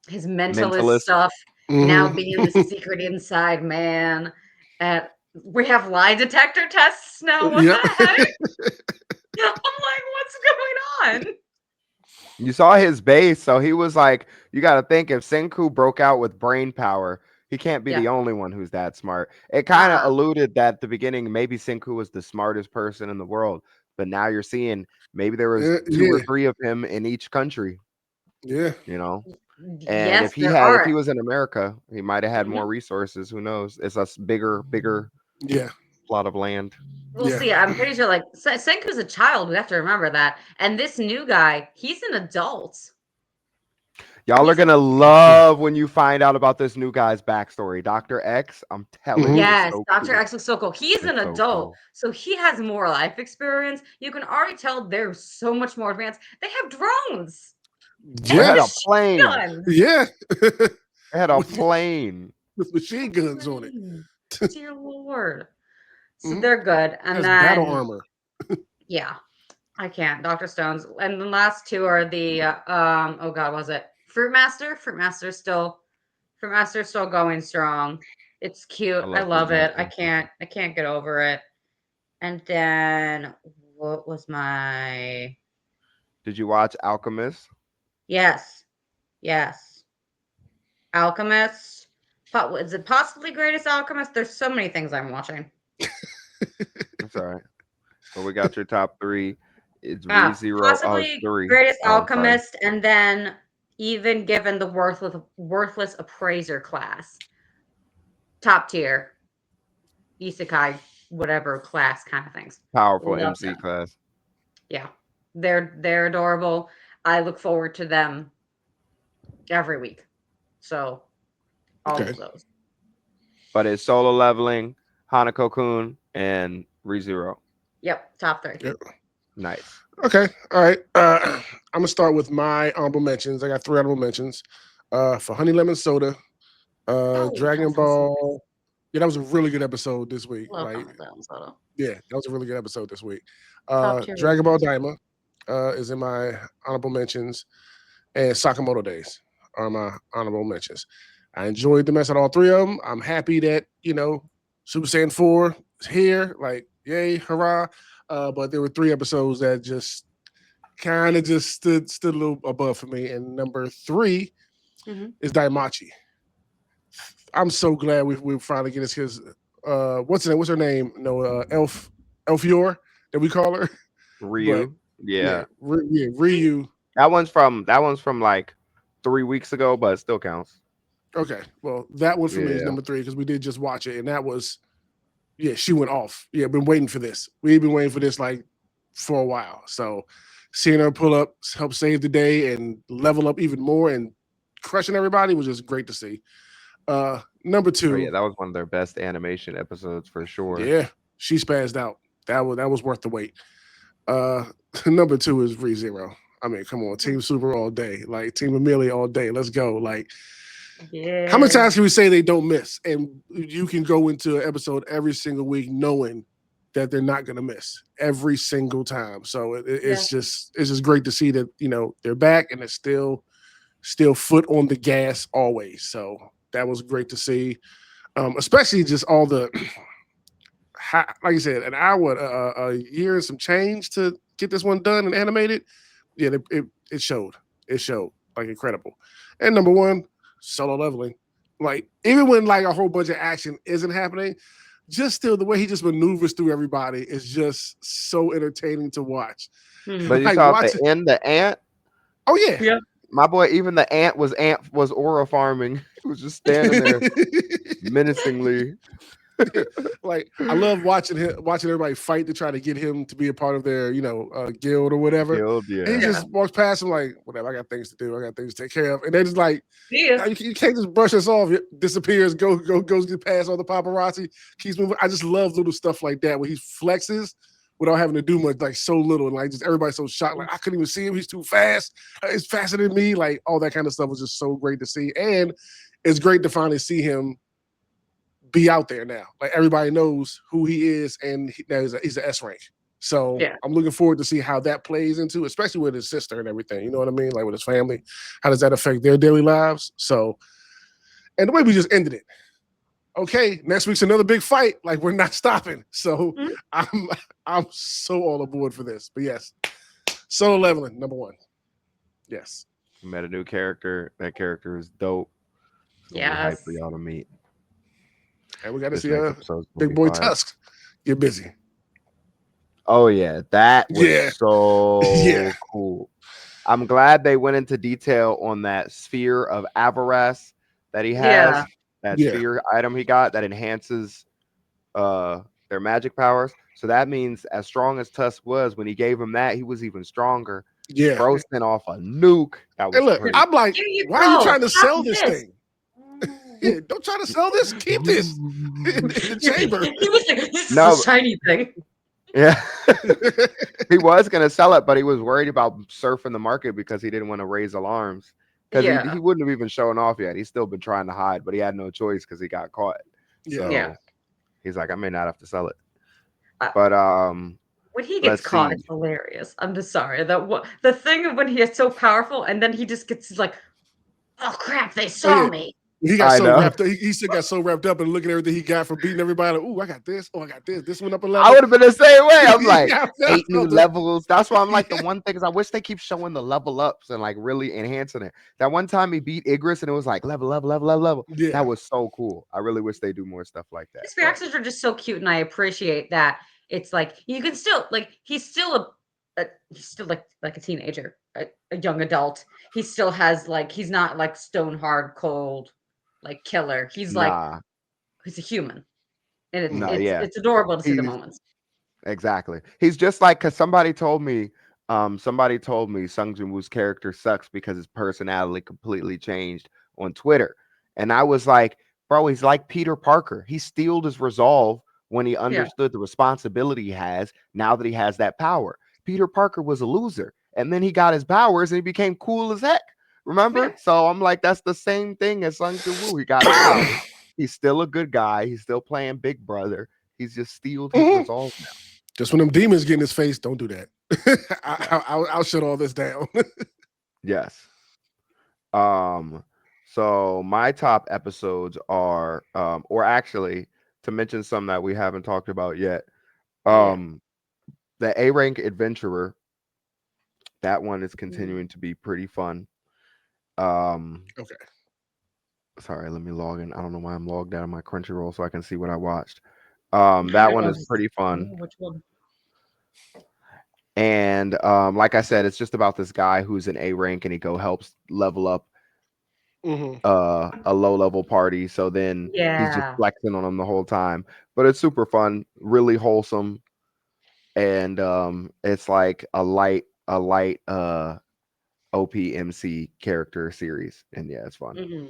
A: mentalist
D: Mentalist.
A: stuff, now
B: Mhm.
A: being the secret inside man. We have lie detector tests now. What
B: Yep.
A: the heck? I'm like, what's going on?
D: You saw his base, so he was like, you got to think if Senku broke out with brain power, he can't be
A: Yeah.
D: the only one who's that smart. It kind of
A: Uh-uh.
D: alluded that at the beginning, maybe Senku was the smartest person in the world, but now you're seeing maybe there was two or
B: Yeah.
D: three of him in each country,
B: Yeah.
D: you know. And
A: Yes,
D: if he
A: there
D: had, if
A: are.
D: he was in America, he might have had
A: Mhm.
D: more resources. Who knows? It's a bigger
B: Yeah.
D: plot of land.
A: Well,
B: Yeah.
A: see, I'm pretty sure like Senku's a child. We have to remember that. And this new guy, he's an adult.
D: Y'all are
A: He's a
D: gonna love when you find out about this new guy's backstory. Dr. X, I'm telling you,
B: Mhm.
D: it's
A: Yes,
D: so
A: Dr.
D: cool.
A: X looks so cool. He's an
D: It's so
A: adult,
D: cool.
A: so he has more life experience. You can already tell they're so much more advanced. They have drones
D: They
A: and
B: Yeah.
D: had a
A: machine
D: plane.
A: guns.
B: Yeah.
D: They had a
B: with,
D: plane.
B: with machine guns on it.
A: Plane. Dear Lord. So
B: Mhm.
A: they're good. And
B: Has battle
A: then,
B: armor.
A: yeah, I can't. Dr. Stones. And the last 2 are the oh god, was it Fruit Master? Fruit Master's still going strong. It's cute.
D: I
A: I
D: love Fruit
A: love it. I
D: Master.
A: can't get over it. And then what was my
D: Did you watch Alchemist?
A: yes. Yes. Alchemist. Is it possibly Greatest Alchemist? There's so many things I'm watching.
D: That's all right. But we got your top 3. It's ReZero. Oh, it's
A: Possibly
D: 3.
A: Greatest
D: Oh, I'm sorry.
A: Alchemist, and then even given the worthless appraiser class. Top tier. Isekai, whatever class kind of things.
D: Powerful
A: Love
D: MC
A: them.
D: class.
A: Yeah. They're adorable. I look forward to them every week. So all
B: Okay.
A: of those.
D: But it's Solo Leveling, Hanako-kun, and ReZero.
A: Yep, top 3.
B: Yep.
D: Nice.
B: Okay. All right. I'm gonna start with my honorable mentions. I got 3 honorable mentions. for Honey Lemon Soda,
A: Oh, that
B: Dragon
A: was awesome.
B: Ball. Yeah, that was a really good episode this week.
A: Love
B: Like,
A: Honey Lemon Soda.
B: yeah, that was a really good episode this week.
A: Top tier
B: Dragon Ball
A: reviews.
B: Daima is in my honorable mentions, and Sakamoto Days are my honorable mentions. I enjoyed the mess at all three of them. I'm happy that Super Saiyan 4 is here. Like, yay, hurrah! But there were three episodes that just kind of just stood a little above for me. And number three
A: Mhm.
B: is Daimachi. I'm so glad we finally get this because what's her name? No, Elfior that we call her. But
D: Ryu.
B: yeah,
D: Yeah.
B: Ryu.
D: That one's from like 3 weeks ago, but it still counts.
B: Okay, well that one for me is
D: Yeah.
B: number three because we did just watch it, and that was she went off. Yeah, been waiting for this. We've been waiting for this like for a while. So seeing her pull up, help save the day, and level up even more, and crushing everybody was just great to see. Number
D: Oh yeah,
B: two,
D: that was one of their best animation episodes for sure.
B: yeah, she spazzed out. That was worth the wait. Uh, number two is ReZero. I mean, come on, Team Super all day, like Team Amelia all day. Let's go. Like, how many
A: Yeah.
B: times can we say they don't miss? And you can go into an episode every single week knowing that they're not going to miss every single time. So
A: Yeah.
B: it's just great to see that they're back and it's still foot on the gas always. So that was great to see, especially just all the like I said, an hour, a year and some change to get this one done and animated. Yeah, it showed. It showed like incredible. And number one, solo leveling. Like even when like a whole bunch of action isn't happening, just still the way he just maneuvers through everybody is just so entertaining to watch.
D: But
A: Mhm.
D: you
B: Like
D: saw at
B: watch
D: the
B: it.
D: end, the ant,
B: Oh yeah.
A: Yeah.
D: my boy, even the ant was aura farming. He was just standing there menacingly.
B: Like I love watching everybody fight to try to get him to be a part of their guild or whatever.
D: Killed,
B: And he
D: yeah.
A: Yeah.
B: just walks past him like, whatever. I got things to do. I got things to take care of. And they just like,
A: See ya.
B: "Nah, you can't just brush us off. It disappears. Goes get past all the paparazzi. Keeps moving. I just love little stuff like that where he flexes without having to do much. Like so little, and like just everybody's so shocked. Like I couldn't even see him. He's too fast. It's faster than me. Like all that kind of stuff was just so great to see. And it's great to finally see him be out there now. Like everybody knows who he is, and he's an S rank. So
A: Yeah.
B: I'm looking forward to see how that plays into, especially with his sister and everything. You know what I mean? Like with his family, how does that affect their daily lives? So, and the way we just ended it. Okay, next week's another big fight. Like we're not stopping. So
A: Mhm.
B: I'm so all aboard for this. But yes, solo leveling number one. Yes.
D: Met a new character. That character is dope. It's gonna be hype for
A: Yes.
D: y'all to meet.
B: And we got to
D: This
B: see
D: next episode's gonna
B: Big
D: be
B: Boy
D: fire.
B: Tusk get busy.
D: Oh yeah, that was
B: Yeah.
D: so
B: Yeah.
D: cool. I'm glad they went into detail on that sphere of Avaras that he has,
A: Yeah.
D: that
B: Yeah.
D: sphere item he got that enhances their magic powers. So that means as strong as Tusk was when he gave him that, he was even stronger.
B: Yeah.
D: Bro sent off a nuke. That
B: Hey,
D: was
B: look,
D: crazy.
B: I'm like,
A: Here you
B: why are you
A: go.
B: trying to
A: Stop
B: sell this
A: this.
B: thing? Yeah, don't try to sell this. Keep this in the chamber.
A: He was like, this is
D: No,
A: a shiny thing.
D: yeah. He was gonna sell it, but he was worried about surfing the market because he didn't want to raise alarms. Because
A: Yeah.
D: he wouldn't have even shown off yet. He's still been trying to hide, but he had no choice because he got caught.
B: Yeah.
D: So
A: Yeah.
D: he's like, I may not have to sell it.
A: Uh,
D: But
A: When he gets
D: let's
A: caught,
D: see.
A: it's hilarious. I'm just sorry. The thing of when he is so powerful and then he just gets like, oh crap, they saw
B: yeah.
A: me.
B: He got
D: I
B: so
D: know.
B: wrapped up. He still got so wrapped up and looking at everything he got from beating everybody. Like, ooh, I got this. Oh, I got this. This went up a
D: I
B: level.
D: would have been the same way. I'm like,
B: Yeah,
D: 8 new
B: felt it.
D: levels. That's why I'm like, the one thing is I wish they keep showing the level ups and like really enhancing it. That one time he beat Igris and it was like level, level, level, level, level.
B: Yeah.
D: That was so cool. I really wish they do more stuff like that.
A: His
D: but-
A: reactions are just so cute, and I appreciate that. It's like you can still like he's still like a teenager, a young adult. He still has like he's not like stone hard cold like killer. He's like
D: Nah,
A: he's a human, and it's
B: No,
A: it's
D: yeah.
A: it's adorable to see the
D: He's-
A: moments.
D: Exactly. He's just like because somebody told me Sung Jin Woo's character sucks because his personality completely changed on Twitter. And I was like, bro, he's like Peter Parker. He steeled his resolve when he understood the responsibility he has now that he has that power. Peter Parker was a loser. And then he got his powers and he became cool as heck. Remember?
A: Yeah.
D: So I'm like, that's the same thing as Sung Jin Woo. He got his powers. He's still a good guy. He's still playing Big Brother. He's just steeled his
B: Mhm.
D: resolve now.
B: Just when them demons get in his face, don't do that.
D: Yeah.
B: I'll shut all this down.
D: Yes. Um, so my top episodes are, or actually, to mention some that we haven't talked about yet,
A: Yeah.
D: the A rank adventurer. That one is
A: Mm.
D: continuing to be pretty fun. Um,
B: Okay.
D: sorry, let me log in. I don't know why I'm logged out of my Crunchyroll so I can see what I watched.
A: I
D: That
A: don't
D: one
A: know.
D: is pretty fun.
A: Which one?
D: And like I said, it's just about this guy who's an A rank and he helps level up
B: Hmm.
D: a low level party. So then he's just
A: Yeah.
D: flexing on them the whole time. But it's super fun, really wholesome, and it's like a light OPMC character series. And yeah, it's fun.
A: Hmm.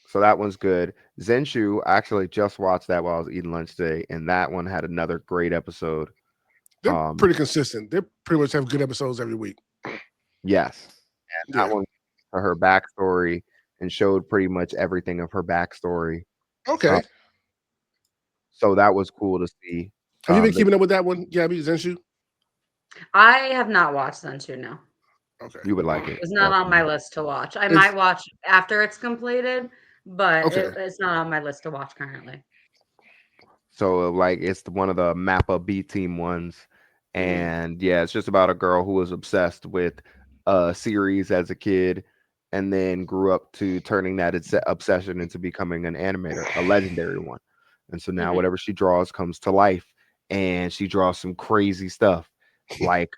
D: So that one's good. Zenshu, I actually just watched that while I was eating lunch today, and that one had another great episode.
B: They're pretty consistent. They pretty much have good episodes every week.
D: Yes. And that
B: Yeah.
D: one for her backstory and showed pretty much everything of her backstory. Uh,
B: Okay.
D: so that was cool to see.
B: Have you been
D: That
B: keeping up with that one, Gabby Zenshu?
A: I have not watched them two. No,
B: Okay.
D: you would like it.
A: it's not on my
D: Definitely.
A: list to watch. I
B: It's
A: might watch after it's completed, but
B: okay.
A: it's not on my list to watch currently.
D: So like it's one of the Mappa B team ones.
A: Hmm.
D: And yeah, it's just about a girl who was obsessed with a series as a kid and then grew up to turning that obsession into becoming an animator, a legendary one. And so now
A: Hmm.
D: whatever she draws comes to life and she draws some crazy stuff like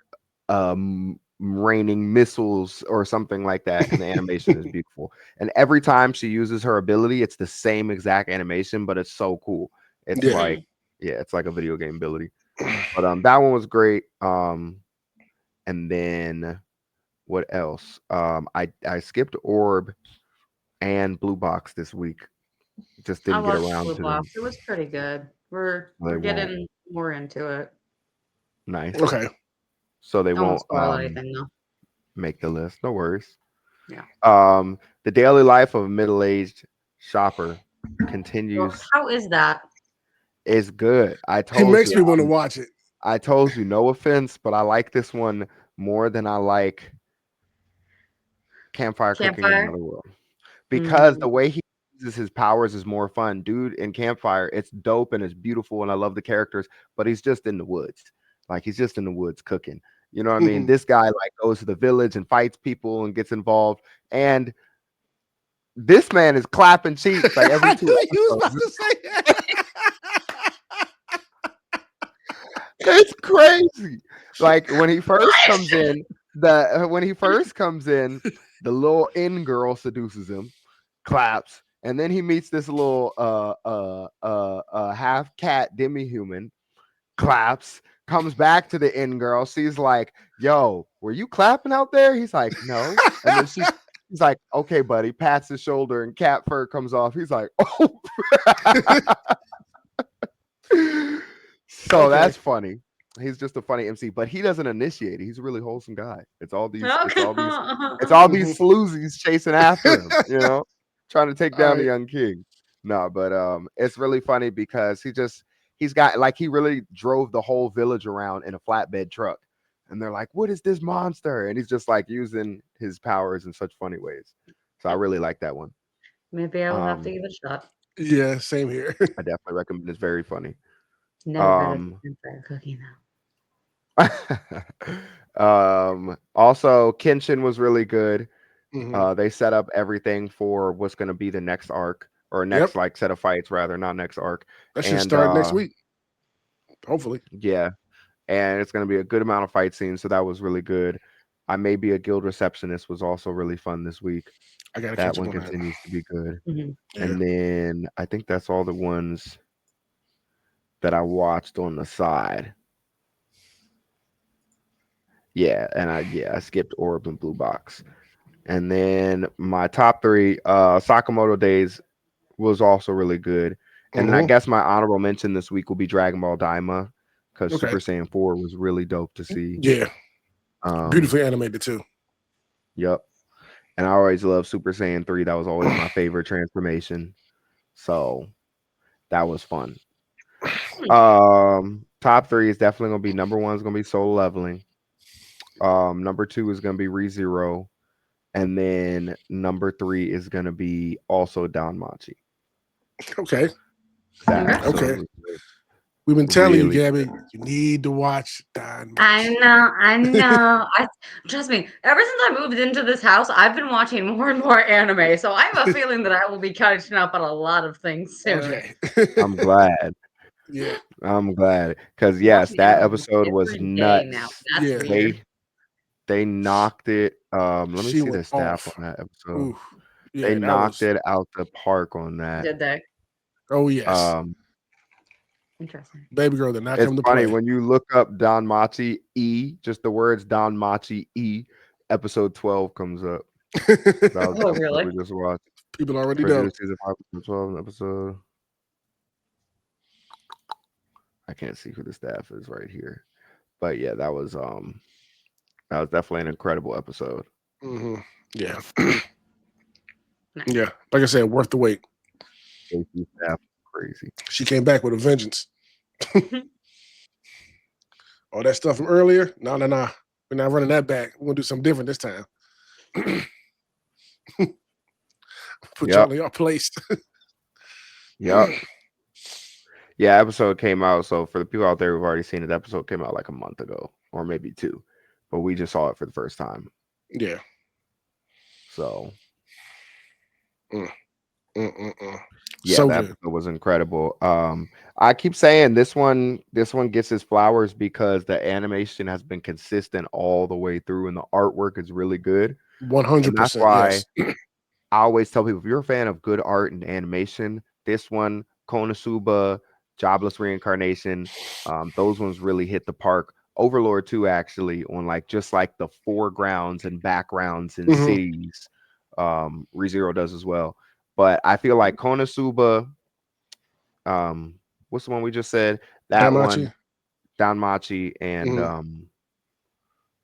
D: raining missiles or something like that, and the animation is beautiful. And every time she uses her ability, it's the same exact animation, but it's so cool. It's
B: Yeah.
D: like, yeah, it's like a video game ability. But that one was great. And then what else? I skipped Orb and Blue Box this week. Just
A: I
D: didn't get
A: watched
D: around
A: Blue
D: to them.
A: Box. It was pretty good.
D: They
A: We're
D: won't.
A: getting more into it.
D: Nice.
B: Okay.
D: So they
A: Don't want to
D: won't
A: spoil anything though.
D: make the list. No worries.
A: Yeah.
D: The daily life of a middle-aged shopper
A: Well,
D: continues.
A: how is that?
D: Is good.
B: It makes me want to watch it.
D: I told you, no offense, but I like this one more than I like Campfire Cooking in
A: Campfire?
D: Another World. Because
A: Mm.
D: the way he uses his powers is more fun. Dude in Campfire, it's dope and it's beautiful and I love the characters, but he's just in the woods. Like he's just in the woods cooking. You know what I mean?
B: Mhm.
D: This guy like goes to the village and fights people and gets involved. And this man is clapping cheeks like every
B: I
D: two
B: knew you was about
D: episodes.
B: to say that.
D: It's crazy. Like when he first comes in, the little in girl seduces him, claps, and then he meets this little half cat demi human, claps, comes back to the in girl. She's like, "Yo, were you clapping out there?" He's like, "No," and then he's like, "Okay, buddy," pats his shoulder, and cat fur comes off. He's like, "Oh." So
B: Okay.
D: that's funny. He's just a funny MC, but he doesn't initiate it. He's a really wholesome guy.
A: Okay.
D: It's all
B: Mhm.
D: these floozies chasing after him, trying to take
B: All
D: down the
B: right.
D: young king. No, but it's really funny because he's got like he really drove the whole village around in a flatbed truck. And they're like, "What is this monster?" And he's just like using his powers in such funny ways. So I really like that one.
A: Maybe I will have to
D: Um,
A: give it a shot.
B: Yeah, same here.
D: I definitely recommend it's very funny.
A: Never heard of
D: Um
A: campfire cooking though.
D: Also Kenshin was really good.
B: Mhm.
D: They set up everything for what's going to be the next arc or
B: Yep.
D: next like set of fights rather, not next arc.
B: That should
D: And
B: start next week. Hopefully.
D: yeah, and it's going to be a good amount of fight scenes, so that was really good. I May Be a Guild Receptionist was also really fun this week.
B: I gotta
D: That
B: catch up
D: one
B: on that.
D: continues to be good.
A: Mhm.
B: Yeah.
D: And then I think that's all the ones that I watched on the side. Yeah, and I skipped Orb and Blue Box. And then my top three, Sakamoto Days was also really good. And then I
B: Hmm.
D: guess my honorable mention this week will be Dragon Ball Daima because
B: Okay.
D: Super Saiyan 4 was really dope to see.
B: Yeah.
D: Um,
B: Beautifully animated too.
D: yep. And I always loved Super Saiyan 3. That was always my favorite transformation. So that was fun. Top 3 is definitely gonna be number 1 is gonna be Solo Leveling. Number 2 is gonna be ReZero, and then number 3 is gonna be also Danmachi.
B: Okay.
D: That
A: Okay.
D: episode
B: Okay.
D: was
B: We've been telling you,
D: really
B: Gabby,
D: good.
B: you need to watch Don.
A: I know. Trust me. Ever since I moved into this house, I've been watching more and more anime. So I have a feeling that I will be catching up on a lot of things soon.
B: Okay.
D: I'm glad.
B: Yeah.
D: I'm glad because
A: I'm
D: yes,
A: watching
D: that
A: anime
D: episode was
A: every day now.
D: nuts.
A: That's
B: Yeah.
A: weird.
D: They knocked it. Let me
B: She
D: see the
B: went
D: staff
B: off.
D: on that episode.
B: Ooh.
D: They
B: Yeah, that
D: knocked
B: was.
D: it out the park on that.
A: Did they?
B: Oh yes.
A: Interesting.
B: Baby girl did not
D: It's
B: come to
D: funny
B: play.
D: when you look up Danmachi E, just the words Danmachi E, episode 12 comes up. That was the
A: Oh,
D: episode
A: really?
D: we just watched.
B: People already know.
D: Produced season 5, episode 12 episode. I can't see who the staff is right here, but yeah, that was definitely an incredible episode.
B: Hmm. Yeah.
A: Nice.
B: Yeah. Like I said, worth the wait.
D: AC staff, crazy.
B: She came back with a vengeance. All that stuff from earlier. No. We're not running that back. We're gonna do something different this time. Put
D: Yep.
B: y'all in your place.
D: Yep. Yeah, episode came out. So for the people out there who've already seen it, the episode came out like a month ago, or maybe 2. But we just saw it for the first time.
B: Yeah.
D: So
B: Yeah,
D: yeah,
B: so
D: that
B: good.
D: episode was incredible. I keep saying this one gets his flowers because the animation has been consistent all the way through, and the artwork is really good. And that's
B: 100%.
D: why
B: Yes.
D: I always tell people if you're a fan of good art and animation, this one, Konosuba, Jobless Reincarnation, those ones really hit the park. Overlord 2 actually on like just like the foregrounds and backgrounds and
B: Mhm.
D: cities. ReZero does as well. But I feel like Konosuba, what's the one we just said? That
B: Danmachi.
D: one, Danmachi, and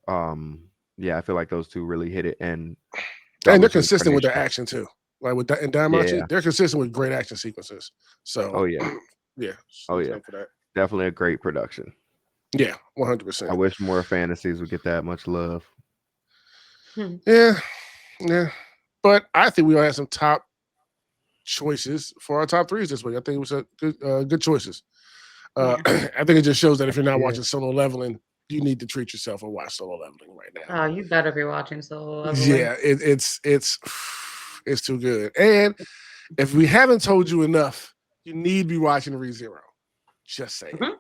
B: Mhm.
D: yeah, I feel like those two really hit it. And
B: And they're
D: Jobless
B: consistent with their
D: Reincarnation.
B: action too. Like with in Danmachi,
D: Yeah.
B: they're consistent with great action sequences. So
D: Oh yeah.
B: yeah.
D: Oh
B: salute
D: yeah.
B: them for that.
D: Definitely a great production.
B: Yeah,
D: I
B: 100%.
D: wish more fantasies would get that much love.
B: Yeah. But I think we all had some top choices for our top threes this week. I think it was a good choices.
A: Yeah.
B: I think it just shows that if you're not
D: Yeah.
B: watching Solo Leveling, you need to treat yourself and watch Solo Leveling right now.
A: Oh, you better be watching Solo Leveling.
B: Yeah, it's too good. And if we haven't told you enough, you need to be watching ReZero. Just saying.
A: Mhm.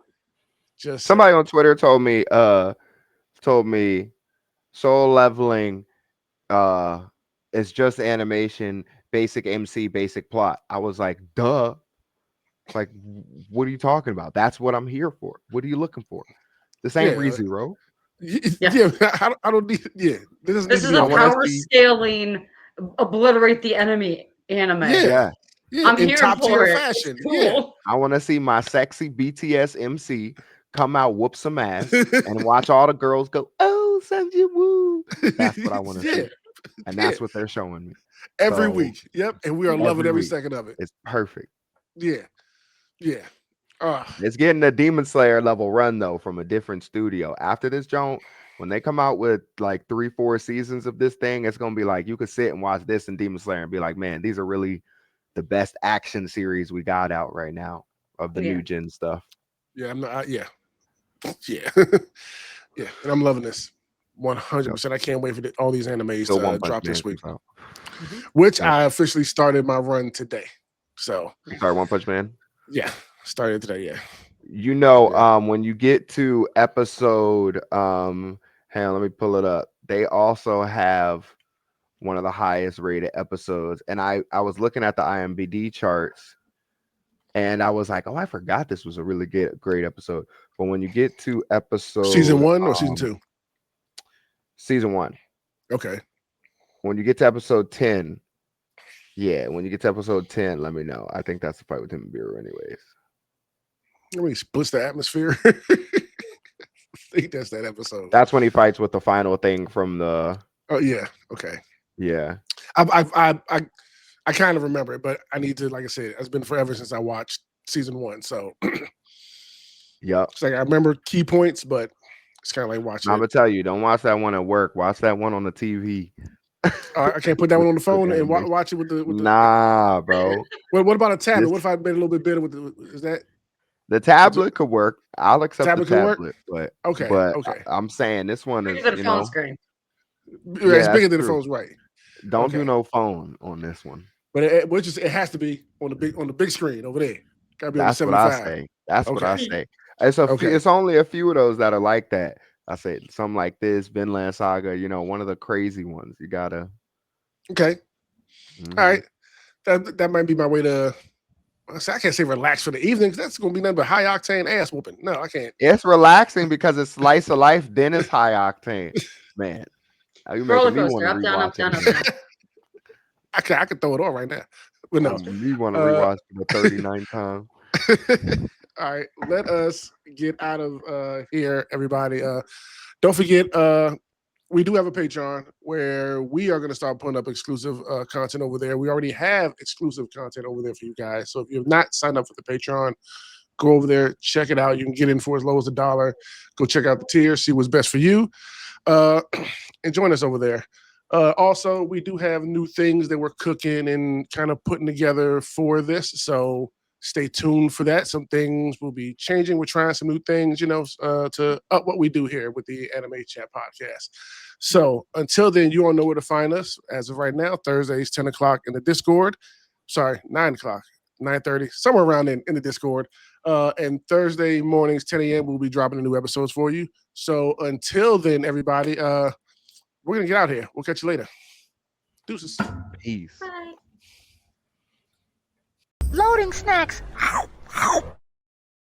B: Just
D: Somebody
B: saying.
D: on Twitter told me Soul Leveling is just animation, basic MC, basic plot. I was like, duh. Like, what are you talking about? That's what I'm here for. What are you looking for? This ain't
B: Yeah.
D: ReZero.
B: Yeah, I don't need. Yeah, this doesn't
A: This
B: need
A: is
B: to
A: a
B: be
D: wanna
A: power
D: see-
A: scaling, obliterate the enemy anime.
B: Yeah.
D: Yeah.
A: I'm
B: in
A: here
B: top
A: for
B: tier
A: it.
B: fashion.
A: It's cool.
D: I want to see my sexy BTS MC come out, whoop some ass, and watch all the girls go, oh, Sanji Woo. That's what I want to see. And that's what they're showing me.
B: every
D: So,
B: week. Yep, and we are loving every
D: week.
B: second of it.
D: It's perfect.
B: Yeah.
D: It's getting a Demon Slayer level run though from a different studio. After this joint, when they come out with like 3-4 seasons of this thing, it's gonna be like you could sit and watch this and Demon Slayer and be like, man, these are really the best action series we got out right now of the new gen stuff.
B: Yeah, I'm not. Yeah. Yeah, and I'm loving this 100%. I can't wait for all these animes
D: Still One
B: to
D: Punch
B: drop
D: Man
B: this week,
D: comes out.
B: which
D: Yep.
B: I officially started my run today. So
D: Sorry, One Punch Man.
B: yeah, started today. Yeah.
D: You know,
B: Yeah.
D: when you get to episode, hang on, let me pull it up. They also have one of the highest rated episodes, and I was looking at the IMDb charts, and I was like, oh, I forgot this was a really great episode. But when you get to episode
B: Season 1 or season 2?
D: Season 1.
B: Okay.
D: When you get to episode 10, when you get to episode 10, let me know. I think that's the fight with Tim and Biru, anyways.
B: I mean, splits the atmosphere. I think that's that episode.
D: That's when he fights with the final thing from the.
B: Oh yeah. Okay.
D: Yeah.
B: I kind of remember it, but I need to, like I said, it's been forever since I watched season 1. So
D: Yep.
B: it's like I remember key points, but it's kind of like
D: I'm
B: watching it.
D: gonna tell you, don't watch that one at work. Watch that one on the TV.
B: I can't put that one on the
D: With
B: phone and
D: animation.
B: watch it with the.
D: Nah, bro.
B: What about a tablet?
D: This
B: What if I've been a little bit better with the? Is that
D: the
B: with the
D: tablet could work. I'll accept the
B: tablet could work?
D: tablet, but
B: Okay, okay.
D: I'm saying this one
A: Bigger
D: is,
A: than a phone screen.
B: Yeah,
D: yeah,
B: it's
D: that's
B: bigger than the
D: true.
B: phone's right.
D: Don't do
B: Okay,
D: no phone on this one.
B: but it has to be on the big screen over there. Got to be on the
D: That's what I
B: 75.
D: say. That's what I
B: Okay,
D: say. It's
B: okay,
D: only a few of those that are like that. I said something like this, Vinland Saga, one of the crazy ones. You gotta.
B: okay. All
D: Mhm.
B: right. That might be my way to. I can't say relax for the evening. 'Cause that's gonna be nothing but high octane ass whooping. No, I can't.
D: It's relaxing because it's slice of life. Then it's high octane. Man, you
A: Roller
D: making me want
A: coaster,
D: to
A: up, down, up,
D: rewatch it
A: down, up,
D: again.
A: down.
B: I could throw it on right now, but no.
D: Me want to
B: Uh,
D: rewatch it the 39th time.
B: all right, let us get out of here, everybody. Don't forget, we do have a Patreon where we are going to start putting up exclusive content over there. We already have exclusive content over there for you guys. So if you have not signed up for the Patreon, go over there, check it out. You can get in for as low as $1. Go check out the tiers, see what's best for you, and join us over there. Also, we do have new things that we're cooking and kind of putting together for this. So stay tuned for that. Some things will be changing. We're trying some new things, to up what we do here with the Anime Chat podcast. So until then, you all know where to find us. As of right now, Thursdays, 10 o'clock in the Discord. Sorry, 9 o'clock, 9:30, somewhere around in the Discord. And Thursday mornings, 10 a.m., we'll be dropping the new episodes for you. So until then, everybody, we're going to get out here. We'll catch you later. Deuces.
D: Peace.
A: Bye.
E: Loading snacks.